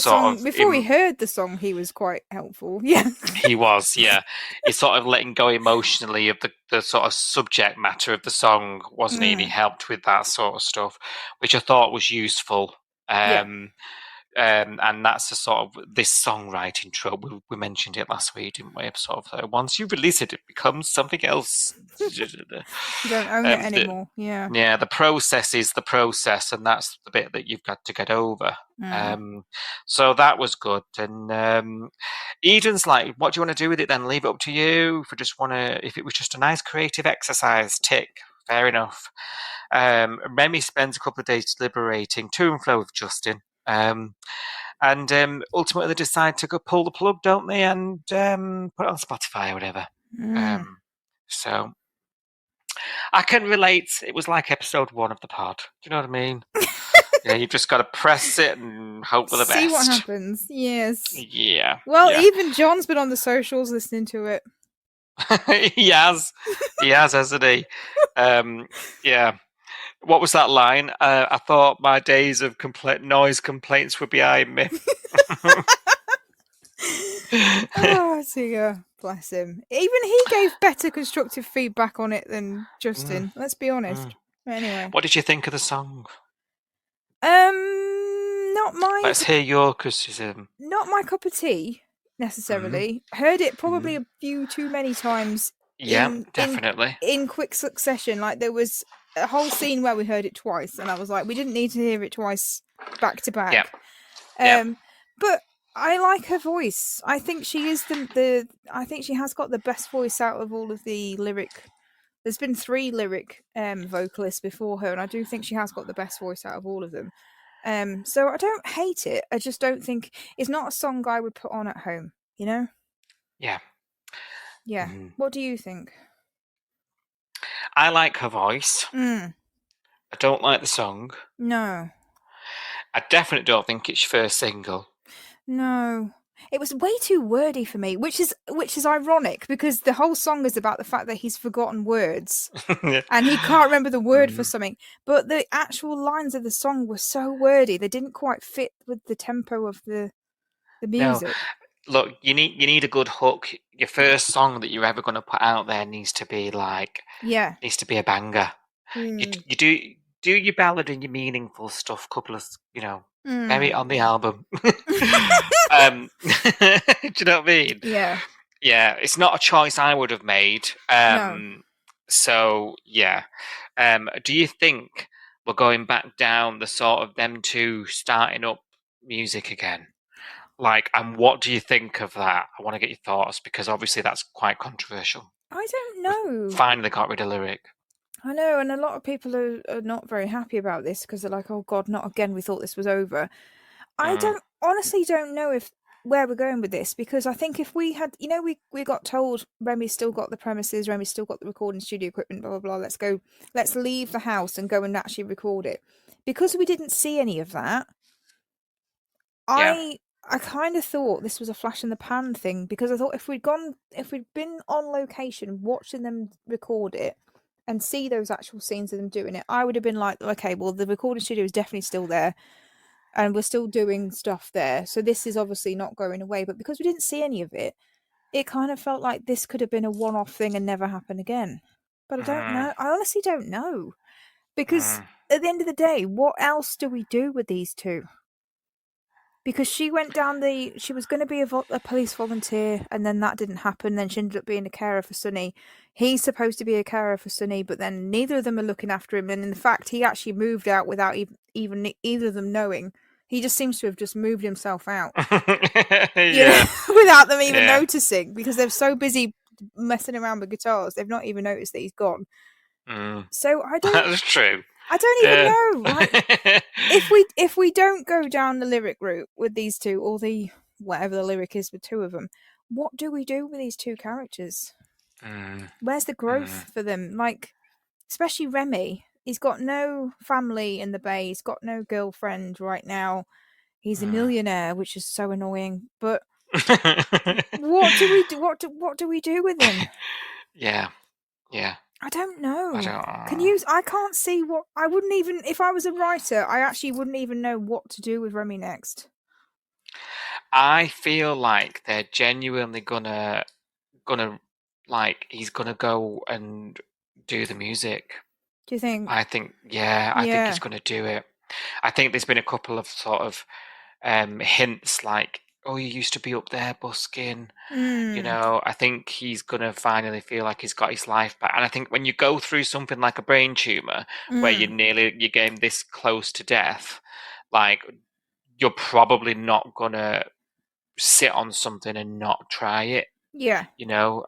he heard the song, he was quite helpful. Yeah, he was. Yeah, he's sort of letting go emotionally of the sort of subject matter of the song, wasn't he? And he helped with that sort of stuff, which I thought was useful. And that's the sort of this songwriting trope. We mentioned it last week, didn't we? Sort of once you release it, it becomes something else. You don't own it anymore. Yeah. The process is the process, and that's the bit that you've got to get over. So that was good. And Eden's like, "What do you want to do with it? Then leave it up to you. If it was just a nice creative exercise, tick. Fair enough." Remy spends a couple of days deliberating to and fro with Justin. And ultimately they decide to go pull the plug, don't they, and put it on Spotify or whatever. So I can relate. It was like episode 1 of the pod. Do you know what I mean? You've just got to press it and hope for the best. See what happens. Yes. Yeah. Well, even John's been on the socials listening to it. He has, hasn't he? Yeah. What was that line? I thought my days of noise complaints were behind me. Oh dear, bless him. Even he gave better constructive feedback on it than Justin. Let's be honest. Anyway, what did you think of the song? Not my. Let's hear your criticism. Not my cup of tea necessarily. Heard it probably a few too many times. Yeah, definitely. In quick succession, like there was a whole scene where we heard it twice, and I was like, we didn't need to hear it twice back to back. But I like her voice. I think she is I think she has got the best voice out of all of the lyric. There's been 3 lyric vocalists before her, and I do think she has got the best voice out of all of them. So I don't hate it. I just don't think it's not a song I would put on at home, you know? Yeah. Yeah. What do you think? I like her voice. I don't like the song. No. I definitely don't think it's your first single. No. It was way too wordy for me, which is ironic because the whole song is about the fact that he's forgotten words and he can't remember the word for something. But the actual lines of the song were so wordy; they didn't quite fit with the tempo of the music. No. Look, you need a good hook. Your first song that you're ever going to put out there needs to be needs to be a banger. You do your ballad and your meaningful stuff. Couple of bury it on the album. Do you know what I mean? Yeah. Yeah, it's not a choice I would have made. No. So yeah. Do you think we're going back down the sort of them two starting up music again? And what do you think of that? I want to get your thoughts because obviously that's quite controversial. I don't know. Finally got rid of lyric. I know, and a lot of people are not very happy about this because they're like, "Oh God, not again! We thought this was over." I honestly don't know where we're going with this because I think if we had, we got told Remy's still got the premises, Remy's still got the recording studio equipment, blah blah blah. Let's leave the house and go and actually record it. Because we didn't see any of that, I kind of thought this was a flash in the pan thing because I thought if we'd been on location watching them record it and see those actual scenes of them doing it, I would have been like, okay, well, the recording studio is definitely still there and we're still doing stuff there. So this is obviously not going away. But because we didn't see any of it, it kind of felt like this could have been a one-off thing and never happen again. But I don't know. I honestly don't know. Because at the end of the day, what else do we do with these two? Because she went down she was going to be a police volunteer and then that didn't happen. Then she ended up being a carer for Sonny. He's supposed to be a carer for Sonny, but then neither of them are looking after him. And in fact, he actually moved out without even either of them knowing. He just seems to have just moved himself out. Without them even noticing because they're so busy messing around with guitars. They've not even noticed that he's gone. So I don't... That's true. I don't even know. If we don't go down the lyric route with these two, or the whatever the lyric is with 2 of them, what do we do with these 2 characters? Where's the growth for them? Especially Remy. He's got no family in the Bay. He's got no girlfriend right now. He's a millionaire, which is so annoying. But what do we do? What do we do with him? Yeah. I don't know. I can't see what I wouldn't even if I was a writer. I actually wouldn't even know what to do with Remy next. I feel like they're genuinely gonna he's gonna go and do the music. Do you think? I think I think he's gonna do it. I think there's been a couple of sort of hints like, oh, you used to be up there busking. I think he's going to finally feel like he's got his life back. And I think when you go through something like a brain tumor where you're getting this close to death, you're probably not going to sit on something and not try it. Yeah.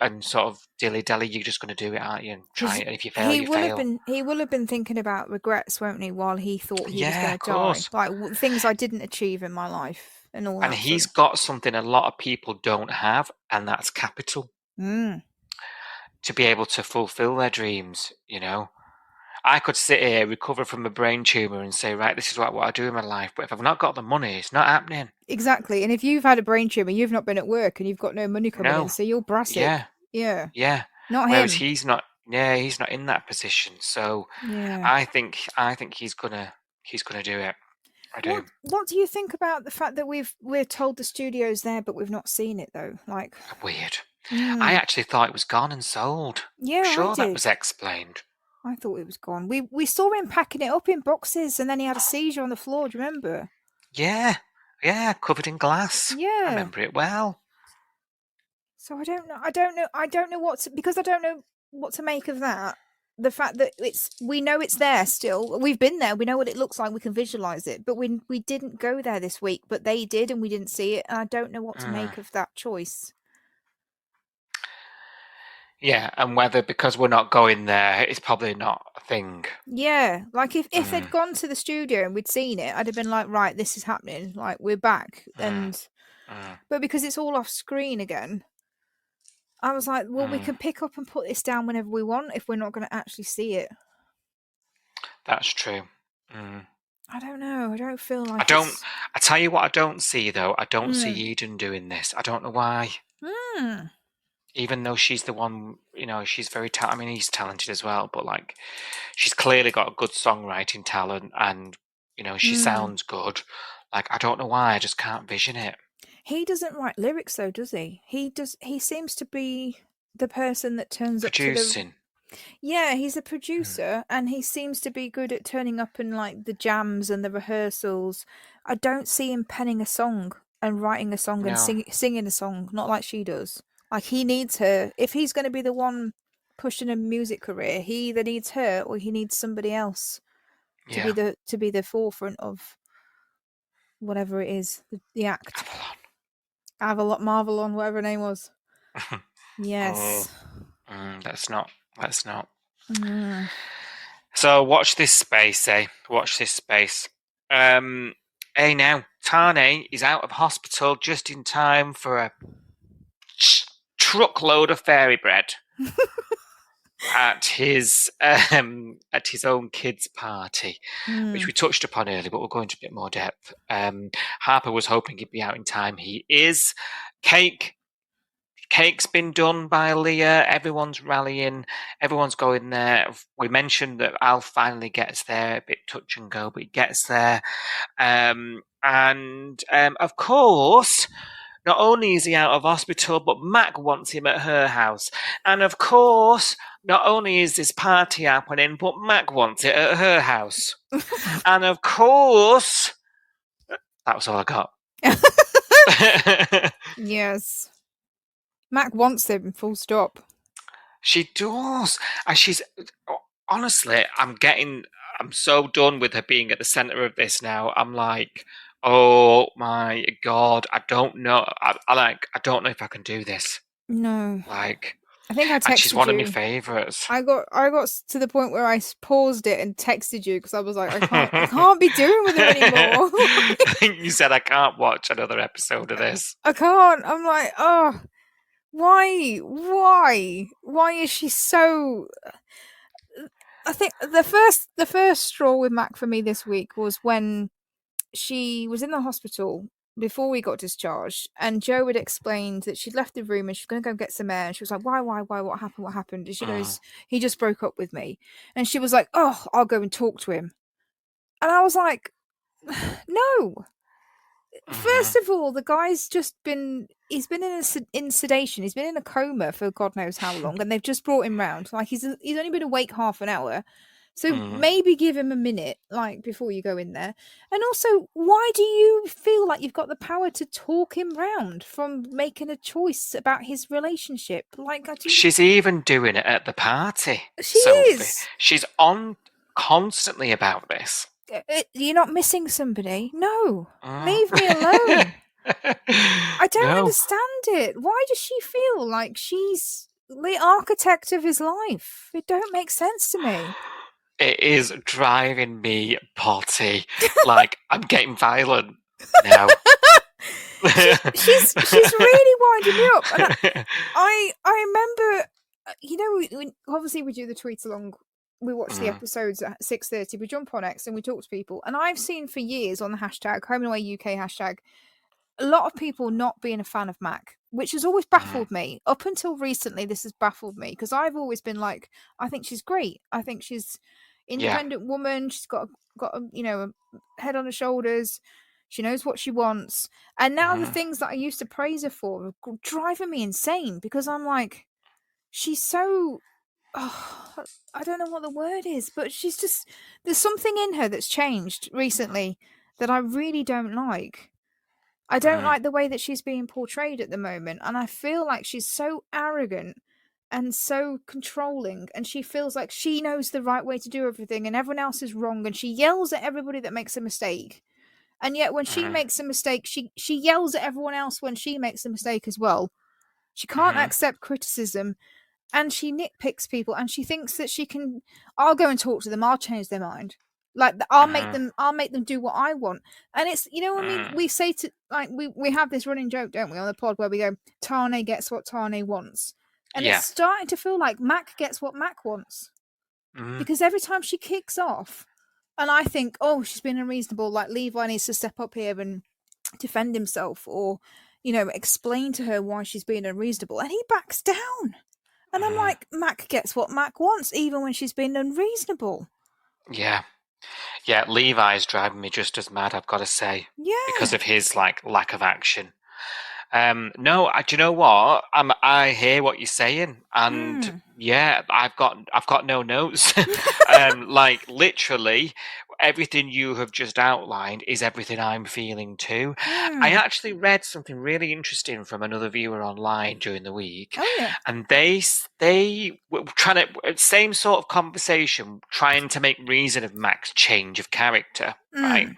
And sort of dilly-dally, you're just going to do it, aren't you? And try it. And if you fail, you fail. He will have been thinking about regrets, won't he, while he thought he was going to die. Things I didn't achieve in my life. And he's got something a lot of people don't have, and that's capital. To be able to fulfill their dreams, I could sit here, recover from a brain tumour and say, right, this is what I do in my life. But if I've not got the money, it's not happening. Exactly. And if you've had a brain tumour, you've not been at work and you've got no money coming in, so you're brassic. Yeah. Yeah. Yeah. Not Whereas him. he's not. Yeah, he's not in that position. So I think he's gonna do it. I do. What do you think about the fact that we're told the studio's there, but we've not seen it though? Like weird. I actually thought it was gone and sold. Yeah, sure I did. That was explained. I thought it was gone. We saw him packing it up in boxes, and then he had a seizure on the floor. Do you remember? Yeah, covered in glass. Yeah, I remember it well. So I don't know because I don't know what to make of that. The fact that we know it's there still. We've been there. We know what it looks like. We can visualize it. But we didn't go there this week, but they did, and we didn't see it. And I don't know what to make of that choice. Yeah, and whether because we're not going there, it's probably not a thing. Yeah, like if they'd gone to the studio and we'd seen it, I'd have been like, right, this is happening. Like we're back, but because it's all off screen again, I was like, well, we can pick up and put this down whenever we want if we're not going to actually see it. That's true. I don't know. I don't feel like I tell you what I don't see, though. I don't see Eden doing this. I don't know why. Even though she's the one, she's very talented. I mean, he's talented as well, but, like, she's clearly got a good songwriting talent and, she sounds good. Like, I don't know why. I just can't vision it. He doesn't write lyrics, though, does he? He seems to be the person that turns Producing. up to Yeah, he's a producer, and he seems to be good at turning up in like the jams and the rehearsals. I don't see him penning a song and writing a song and singing a song, not like she does. Like he needs her. If he's going to be the one pushing a music career, he either needs her or he needs somebody else to be the forefront of whatever it is, the act. Marvelon, whatever her name was. Yes. That's not. So watch this space, eh? Watch this space. Hey now, Tane is out of hospital just in time for a truckload of fairy bread at his own kids' party, which we touched upon earlier, but we'll go into a bit more depth. Harper was hoping he'd be out in time. He is. Cake's been done by Leah. Everyone's rallying. Everyone's going there. We mentioned that Al finally gets there. A bit touch and go, but he gets there. And of course, not only is he out of hospital, but Mac wants him at her house. And of course, not only is this party happening, but Mac wants it at her house. And of course, that was all I got. Yes. Mac wants him, full stop. She does. And she's honestly, I'm so done with her being at the center of this now. I'm like, oh my God, I don't know. I don't know if I can do this. No. Like, I think I texted you. She's one of my favorites. I got to the point where I paused it and texted you because I was like, I can't be doing with it anymore. I think you said I can't watch another episode of this. I can't. I'm like, oh, why is she so? I think the first straw with Mac for me this week was when she was in the hospital before we got discharged, and Joe had explained that she'd left the room and she's going to go get some air, and she was like, why, what happened? And she goes, he just broke up with me. And she was like, oh, I'll go and talk to him. And I was like, no. First of all, the guy's he's been in sedation. He's been in a coma for God knows how long, and they've just brought him round. Like he's only been awake half an hour. So maybe give him a minute, like, before you go in there. And also, why do you feel like you've got the power to talk him round from making a choice about his relationship? Like, she's even doing it at the party. She is. She's on constantly about this. You're not missing somebody. No, leave me alone. I don't understand it. Why does she feel like she's the architect of his life? It don't make sense to me. It is driving me potty. Like, I'm getting violent now. she's really winding me up. And I remember, obviously we do the tweets along. We watch the episodes at 6:30. We jump on X and we talk to people. And I've seen for years on the hashtag Home and Away UK hashtag a lot of people not being a fan of Mac, which has always baffled me. Up until recently, this has baffled me because I've always been like, I think she's great. I think she's independent woman. She's got a, a head on her shoulders. She knows what she wants. And now the things that I used to praise her for are driving me insane because I'm like, she's so... I don't know what the word is, but she's just... There's something in her that's changed recently that I really don't like. I don't like the way that she's being portrayed at the moment, and I feel like she's so arrogant and so controlling, and she feels like she knows the right way to do everything and everyone else is wrong, and she yells at everybody that makes a mistake. And yet when she makes a mistake, she yells at everyone else when she makes a mistake as well. She can't accept criticism, and she nitpicks people, and she thinks that she can... I'll go and talk to them, I'll change their mind. Like, I'll make them do what I want. And it's, what I mean? We say to, like, we have this running joke, don't we, on the pod where we go, Tane gets what Tane wants. And it's starting to feel like Mac gets what Mac wants. Because every time she kicks off, and I think, oh, she's been unreasonable, like Levi needs to step up here and defend himself, or, explain to her why she's being unreasonable. And he backs down. And I'm like, Mac gets what Mac wants, even when she's been unreasonable. Yeah. Yeah, Levi's driving me just as mad, I've got to say. Yeah. Because of his, lack of action. No, do you know what? I hear what you're saying, and yeah, I've got no notes. Literally, everything you have just outlined is everything I'm feeling too. I actually read something really interesting from another viewer online during the week, and they were trying to... same sort of conversation, trying to make reason of Mac's change of character, right?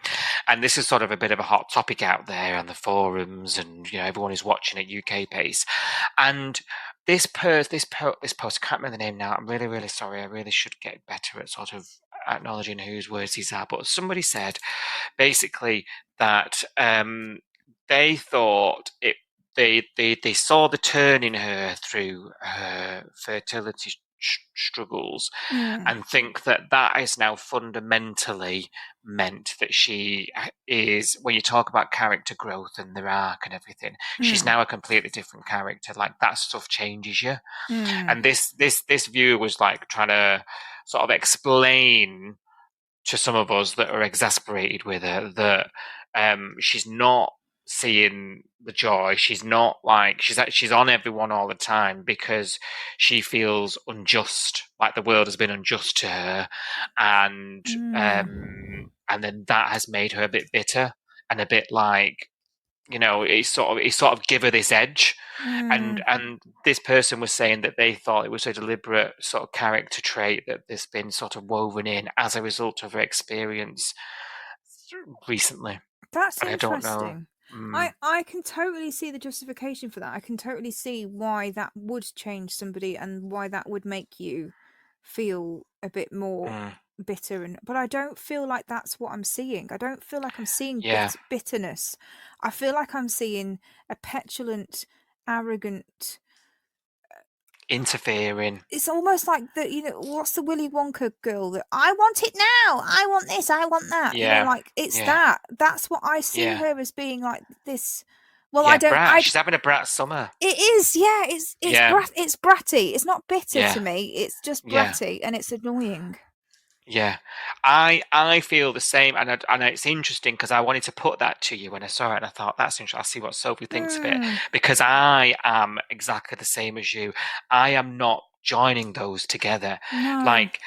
And this is sort of a bit of a hot topic out there on the forums, and everyone is watching at UK pace. And this post, I can't remember the name now. I'm really, really sorry. I really should get better at sort of acknowledging whose words these are. But somebody said basically that they thought they saw the turn in her through her fertility struggles, and think that is now fundamentally meant that she is, when you talk about character growth and their arc and everything, she's now a completely different character. Like, that stuff changes you. And this viewer was like trying to sort of explain to some of us that are exasperated with her that she's not seeing the joy. She's not like... she's on everyone all the time because she feels unjust, like the world has been unjust to her, and then that has made her a bit bitter and a bit like, it sort of give her this edge. And this person was saying that they thought it was a deliberate sort of character trait that has been sort of woven in as a result of her experience recently. That's interesting. I don't know. I can totally see the justification for that. I can totally see why that would change somebody and why that would make you feel a bit more bitter. But I don't feel like that's what I'm seeing. I don't feel like I'm seeing bitterness. I feel like I'm seeing a petulant, arrogant... interfering. It's almost like what's the Willy Wonka girl that I want it now, I want this, I want that. That's what I see her as, being like this. Well, I don't... she's having a brat summer. It is, it's bratty. It's not bitter to me, it's just bratty, and it's annoying. Yeah, I feel the same, and it's interesting because I wanted to put that to you when I saw it, and I thought, that's interesting. I'll see what Sophie thinks of it, because I am exactly the same as you. I am not joining those together. No. Like,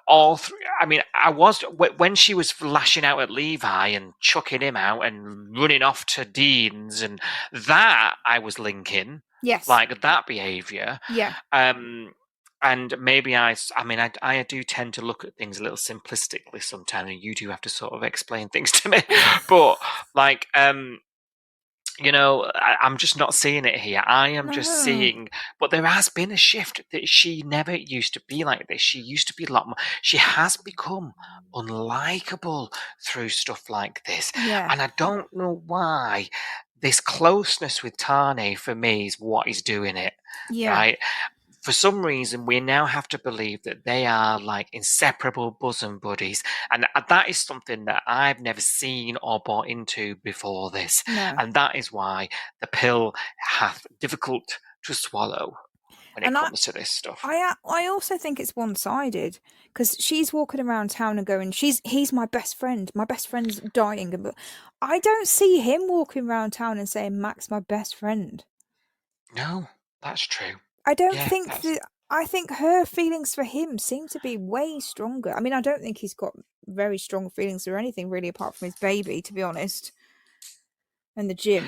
all three... I mean, I was... when she was lashing out at Levi and chucking him out and running off to Dean's, and that I was linking. Yes. Like, that behaviour. Yeah. And maybe I do tend to look at things a little simplistically sometimes, and you do have to sort of explain things to me. But like, I'm just not seeing it here. I am just seeing, but there has been a shift that she never used to be like this. She used to be a lot more. She has become unlikable through stuff like this. Yeah. And I don't know why. This closeness with Tane, for me, is what is doing it. Yeah. Right? for some reason, we now have to believe that they are like inseparable bosom buddies. And that is something that I've never seen or bought into before this. No. And that is why the pill hath difficult to swallow when it comes to this stuff. I also think it's one-sided, because she's walking around town and going, he's my best friend. My best friend's dying. But I don't see him walking around town and saying, Mac's my best friend. No, that's true. I don't think that. I think her feelings for him seem to be way stronger. I mean, I don't think he's got very strong feelings for anything really, apart from his baby, to be honest, and the gym.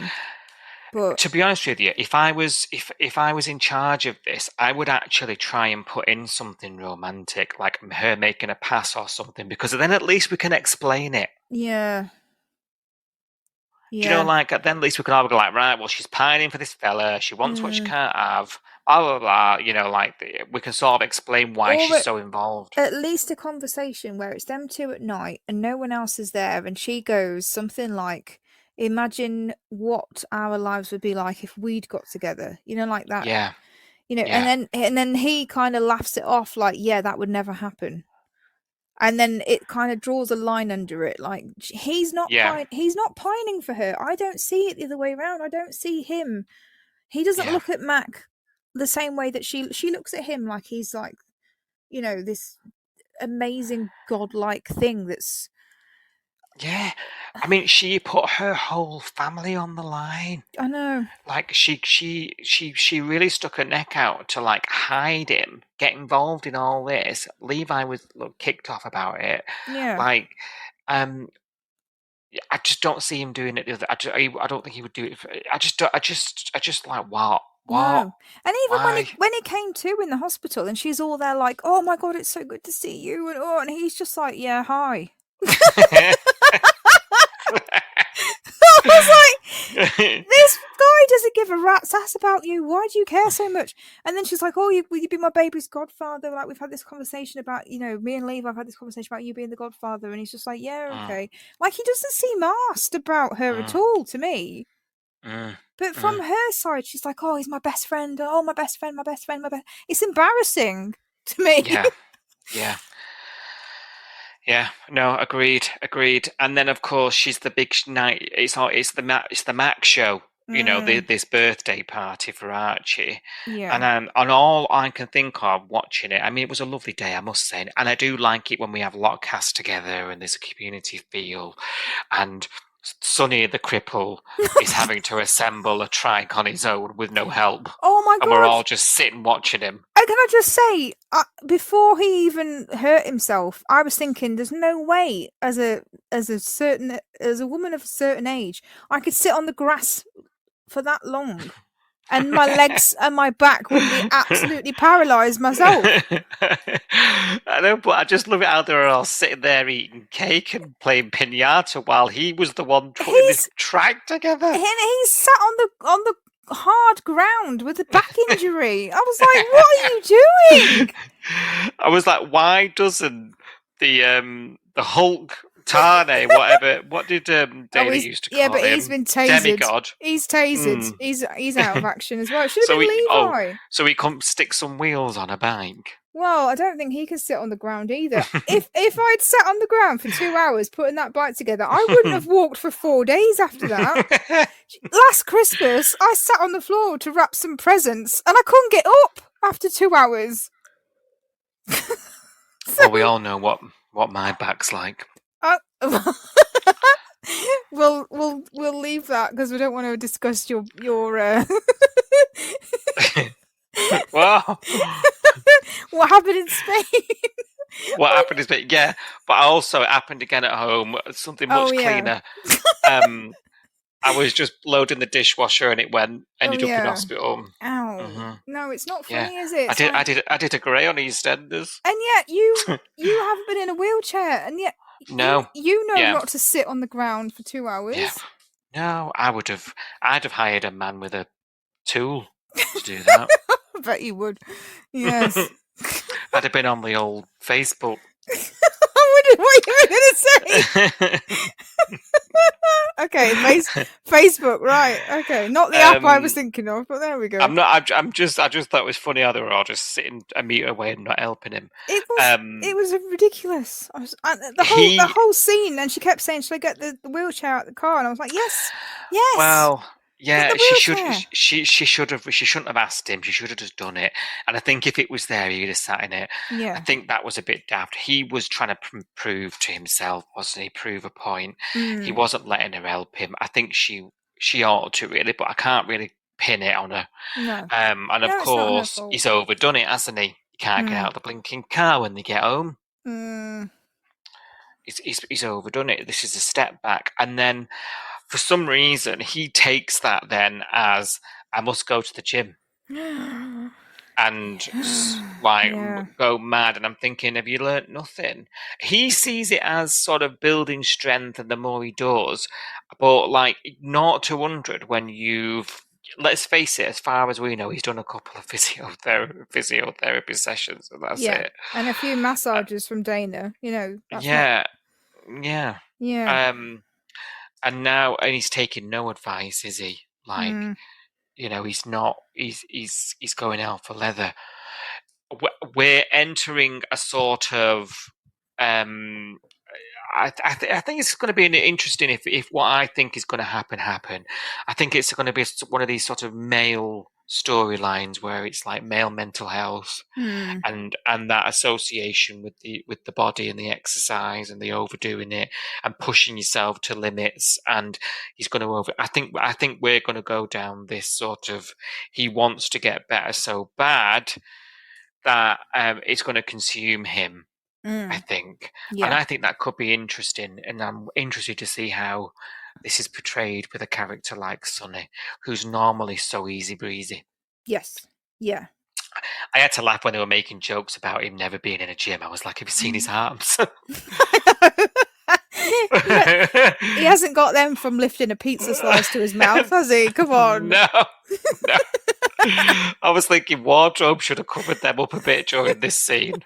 But to be honest with you, if I was in charge of this, I would actually try and put in something romantic, like her making a pass or something, because then at least we can explain it. Yeah. Do you know, like, then at least we can all be like, right, well, she's pining for this fella, she wants what she can't have, blah, blah, blah, you know, like, we can sort of explain why she's so involved. At least a conversation where it's them two at night and no one else is there, and she goes something like, imagine what our lives would be like if we'd got together, you know, like that. Yeah. You know, and then he kind of laughs it off like, yeah, that would never happen. And then it kind of draws a line under it, like he's not pining for her. I don't see it the other way around. I don't see him. He doesn't look at Mac the same way that she looks at him, like he's like, you know, this amazing godlike thing that's. Yeah, I mean, she put her whole family on the line. I know. Like she really stuck her neck out to like hide him, get involved in all this. Levi was kicked off about it. Yeah. Like, I just don't see him doing it. I don't think he would do it. I just like what. No. And even when he came to in the hospital, and she's all there like, oh my God, it's so good to see you, and he's just like, yeah, hi. I was like, this guy doesn't give a rat's ass about you. Why do you care so much? And then she's like, oh, will you be my baby's godfather? Like, we've had this conversation about, you know, me and Levi have had this conversation about you being the godfather. And he's just like, yeah, okay. Like, he doesn't seem arsed about her at all to me. But from her side, she's like, oh, he's my best friend. Oh, my best friend, my best friend, my best. It's embarrassing to me. Yeah. Yeah, no, agreed. And then, of course, she's the big night. It's the Mac show, you know, this birthday party for Archie. Yeah. And all I can think of watching it, I mean, it was a lovely day, I must say. And I do like it when we have a lot of cast together and there's a community feel. And Sonny the cripple is having to assemble a trike on his own with no help. Oh my God. And we're all just sitting watching him. And can I just say, before he even hurt himself, I was thinking, there's no way as a woman of a certain age, I could sit on the grass for that long. And my legs and my back would be absolutely paralysed myself. I know, but I just love it how they're all sitting there eating cake and playing pinata while he was the one putting this track together. And he's sat on the hard ground with a back injury. I was like, what are you doing? I was like, why doesn't the Hulk Tane, whatever. What did Daly used to call him? Yeah, but he's been tasered. Demigod. He's tasered. He's out of action as well. It should have been Levi. So he can't stick some wheels on a bike. Well, I don't think he can sit on the ground either. If I'd sat on the ground for 2 hours putting that bike together, I wouldn't have walked for 4 days after that. Last Christmas, I sat on the floor to wrap some presents, and I couldn't get up after 2 hours. Well, we all know what my back's like. We'll leave that because we don't want to discuss your Wow. What happened in Spain? What happened in Spain? Yeah, but also it happened again at home. Something much cleaner. I was just loading the dishwasher and it ended up in hospital. Ow! Mm-hmm. No, it's not funny, is it? I did a grey on EastEnders. And yet you haven't been in a wheelchair, and yet you know not to sit on the ground for 2 hours. Yeah. No, I'd have hired a man with a tool to do that. I bet you would. Yes. I'd have been on the old Facebook. I wondered what you were going to say. Okay, Facebook, right? Okay, not the app I was thinking of, but there we go. I just thought it was funny how they were all just sitting a meter away and not helping him. It was ridiculous. The whole scene, and she kept saying, "Should I get the wheelchair out of the car?" And I was like, "Yes." Well, yeah, she shouldn't have asked him. She should have just done it. And I think if it was there, he'd have sat in it. Yeah. I think that was a bit daft. He was trying to prove to himself, wasn't he? Prove a point. He wasn't letting her help him. I think she ought to really, but I can't really pin it on her. No. And of course, he's overdone it, hasn't he? You can't get out of the blinking car when they get home. He's overdone it. This is a step back, and then. For some reason, he takes that then as I must go to the gym and go mad. And I'm thinking, have you learnt nothing? He sees it as sort of building strength, and the more he does, but like 0 to 100 when you've. Let's face it, as far as we know, he's done a couple of physiotherapy sessions, and that's it. And a few massages from Dana, That's yeah. And now, he's taking no advice, is he? Like, he's not. He's going out for leather. We're entering a sort of. I think it's going to be interesting if what I think is going to happen. I think it's going to be one of these sort of male storylines where it's like male mental health and that association with the body and the exercise and the overdoing it and pushing yourself to limits, and he's going to I think we're going to go down this sort of he wants to get better so bad that it's going to consume him. I think, and I think that could be interesting, and I'm interested to see how this is portrayed with a character like Sonny, who's normally so easy breezy. Yes. Yeah. I had to laugh when they were making jokes about him never being in a gym. I was like, have you seen his arms? He hasn't got them from lifting a pizza slice to his mouth, has he? Come on. No. I was thinking wardrobe should have covered them up a bit during this scene.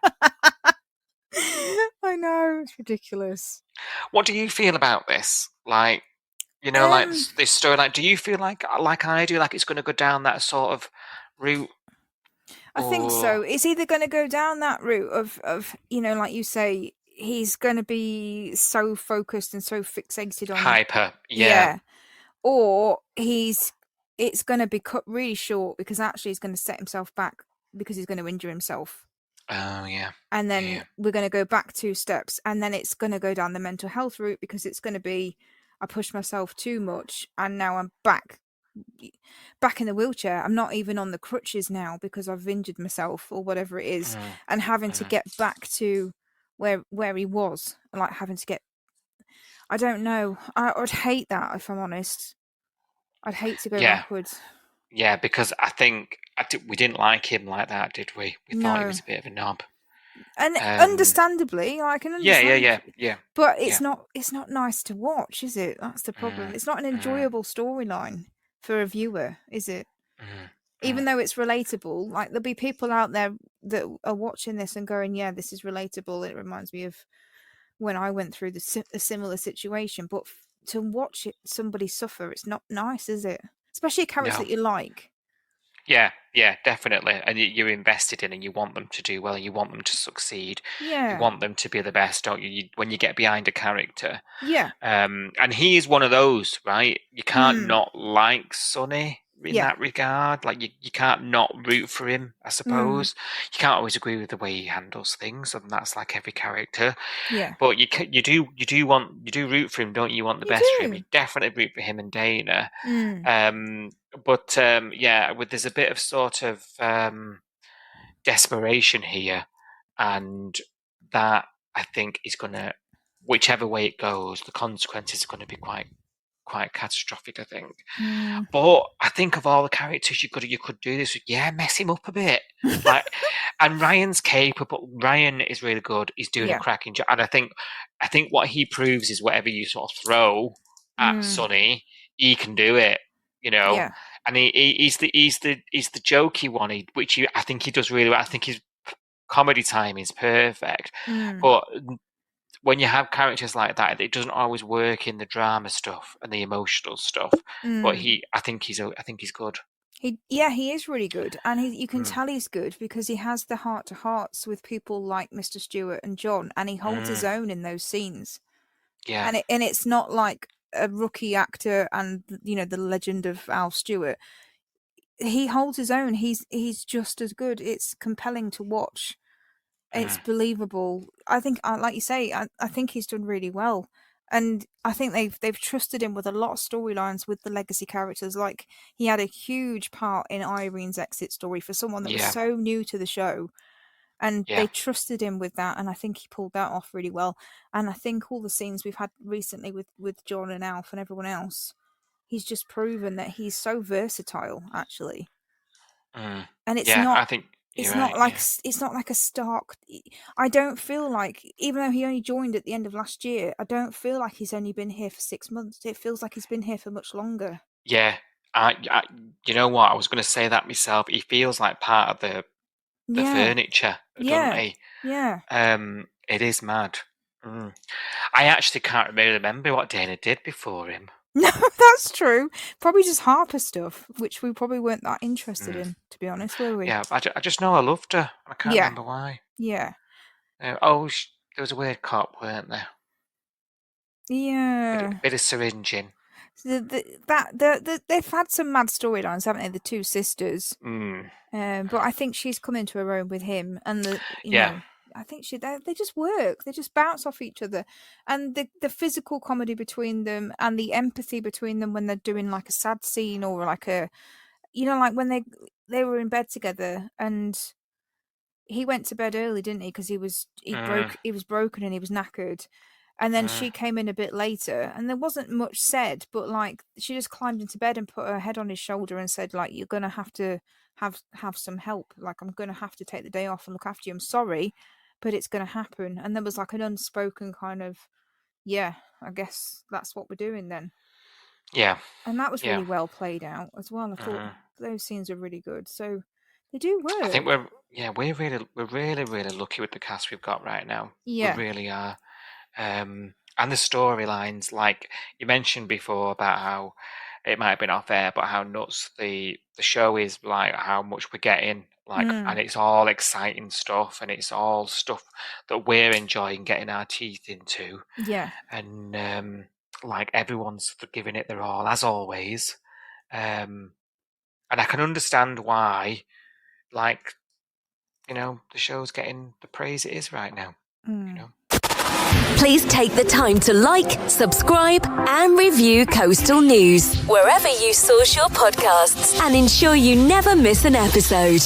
I know, it's ridiculous. What do you feel about this? Like, like this story. Like, do you feel like I do? Like, it's going to go down that sort of route? I think so. It's either going to go down that route of like you say, he's going to be so focused and so fixated on hyper, yeah. Or it's going to be cut really short because actually he's going to set himself back because he's going to injure himself. Oh, yeah. And then we're going to go back 2 steps, and then it's going to go down the mental health route because it's going to be, I pushed myself too much, and now I'm back in the wheelchair. I'm not even on the crutches now because I've injured myself or whatever it is, and having to get back to where he was, like having to get. I don't know. I would hate that if I'm honest. I'd hate to go backwards. Yeah, because I think we didn't like him like that, did we? We thought he was a bit of a knob. And understandably, I can understand. Yeah. But it's not nice to watch, is it? That's the problem. It's not an enjoyable storyline for a viewer, is it? Even though it's relatable, like there'll be people out there that are watching this and going, "Yeah, this is relatable. It reminds me of when I went through a similar situation." But to watch somebody suffer, it's not nice, is it? Especially a character that you like. Yeah, definitely. And you're invested in, and you want them to do well, and you want them to succeed. Yeah. You want them to be the best, don't you? When you get behind a character. Yeah. And he is one of those, right? You can't not like Sonny in that regard. Like you can't not root for him, I suppose. You can't always agree with the way he handles things, and that's like every character. Yeah. But you do root for him, don't you? You want the best for him. You definitely root for him and Dana. But there's a bit of sort of desperation here, and that I think is gonna, whichever way it goes, the consequences are going to be quite catastrophic, I think. But I think of all the characters you could do this with, mess him up a bit. Like, and Ryan's capable. Ryan is really good. He's doing a cracking job. And I think what he proves is whatever you sort of throw at Sonny, he can do it. Yeah. And he's the jokey one, I think he does really well. I think his comedy time is perfect. But when you have characters like that, it doesn't always work in the drama stuff and the emotional stuff. But I think he's good. He is really good, and you can tell he's good because he has the heart-to-hearts with people like Mr. Stewart and John, and he holds his own in those scenes. Yeah, and it's not like a rookie actor and the legend of Al Stewart. He holds his own. He's just as good. It's compelling to watch. It's believable. I think, like you say, I think he's done really well. And I think they've trusted him with a lot of storylines with the legacy characters. Like, he had a huge part in Irene's exit story for someone that was so new to the show. And they trusted him with that, and I think he pulled that off really well. And I think all the scenes we've had recently with John and Alf and everyone else, he's just proven that he's so versatile, actually. And it's not. I think it's not like it's not like a stark. I don't feel like, even though he only joined at the end of last year, I don't feel like he's only been here for 6 months. It feels like he's been here for much longer. Yeah, you know what? I was going to say that myself. He feels like part of the furniture, doesn't he? Yeah. It is mad. I actually can't really remember what Dana did before him. No, that's true. Probably just Harper stuff, which we probably weren't that interested in, to be honest, were we? Yeah, I just know I loved her. I can't remember why. Yeah. There was a weird cop, weren't there? Yeah. Bit of syringing. They've had some mad storylines, haven't they? The two sisters. But I think she's come into her own with him, and you know, I think they just work. They just bounce off each other, and the physical comedy between them and the empathy between them when they're doing like a sad scene or like a, like when they were in bed together and he went to bed early, didn't he? Because he was broken and he was knackered. And then she came in a bit later, and there wasn't much said, but like she just climbed into bed and put her head on his shoulder and said, like, you're gonna have to have some help. Like, I'm gonna have to take the day off and look after you. I'm sorry, but it's gonna happen. And there was like an unspoken kind of, I guess that's what we're doing then. Yeah. And that was really well played out as well. I thought those scenes are really good. So they do work. I think we're really lucky with the cast we've got right now. Yeah. We really are. And the storylines, like you mentioned before about how it might have been off air, but how nuts the show is, like how much we're getting, like, and it's all exciting stuff, and it's all stuff that we're enjoying getting our teeth into. Yeah. And like everyone's giving it their all, as always. And I can understand why, like, the show's getting the praise it is right now. Please take the time to like, subscribe, and review Coastal News wherever you source your podcasts, and ensure you never miss an episode.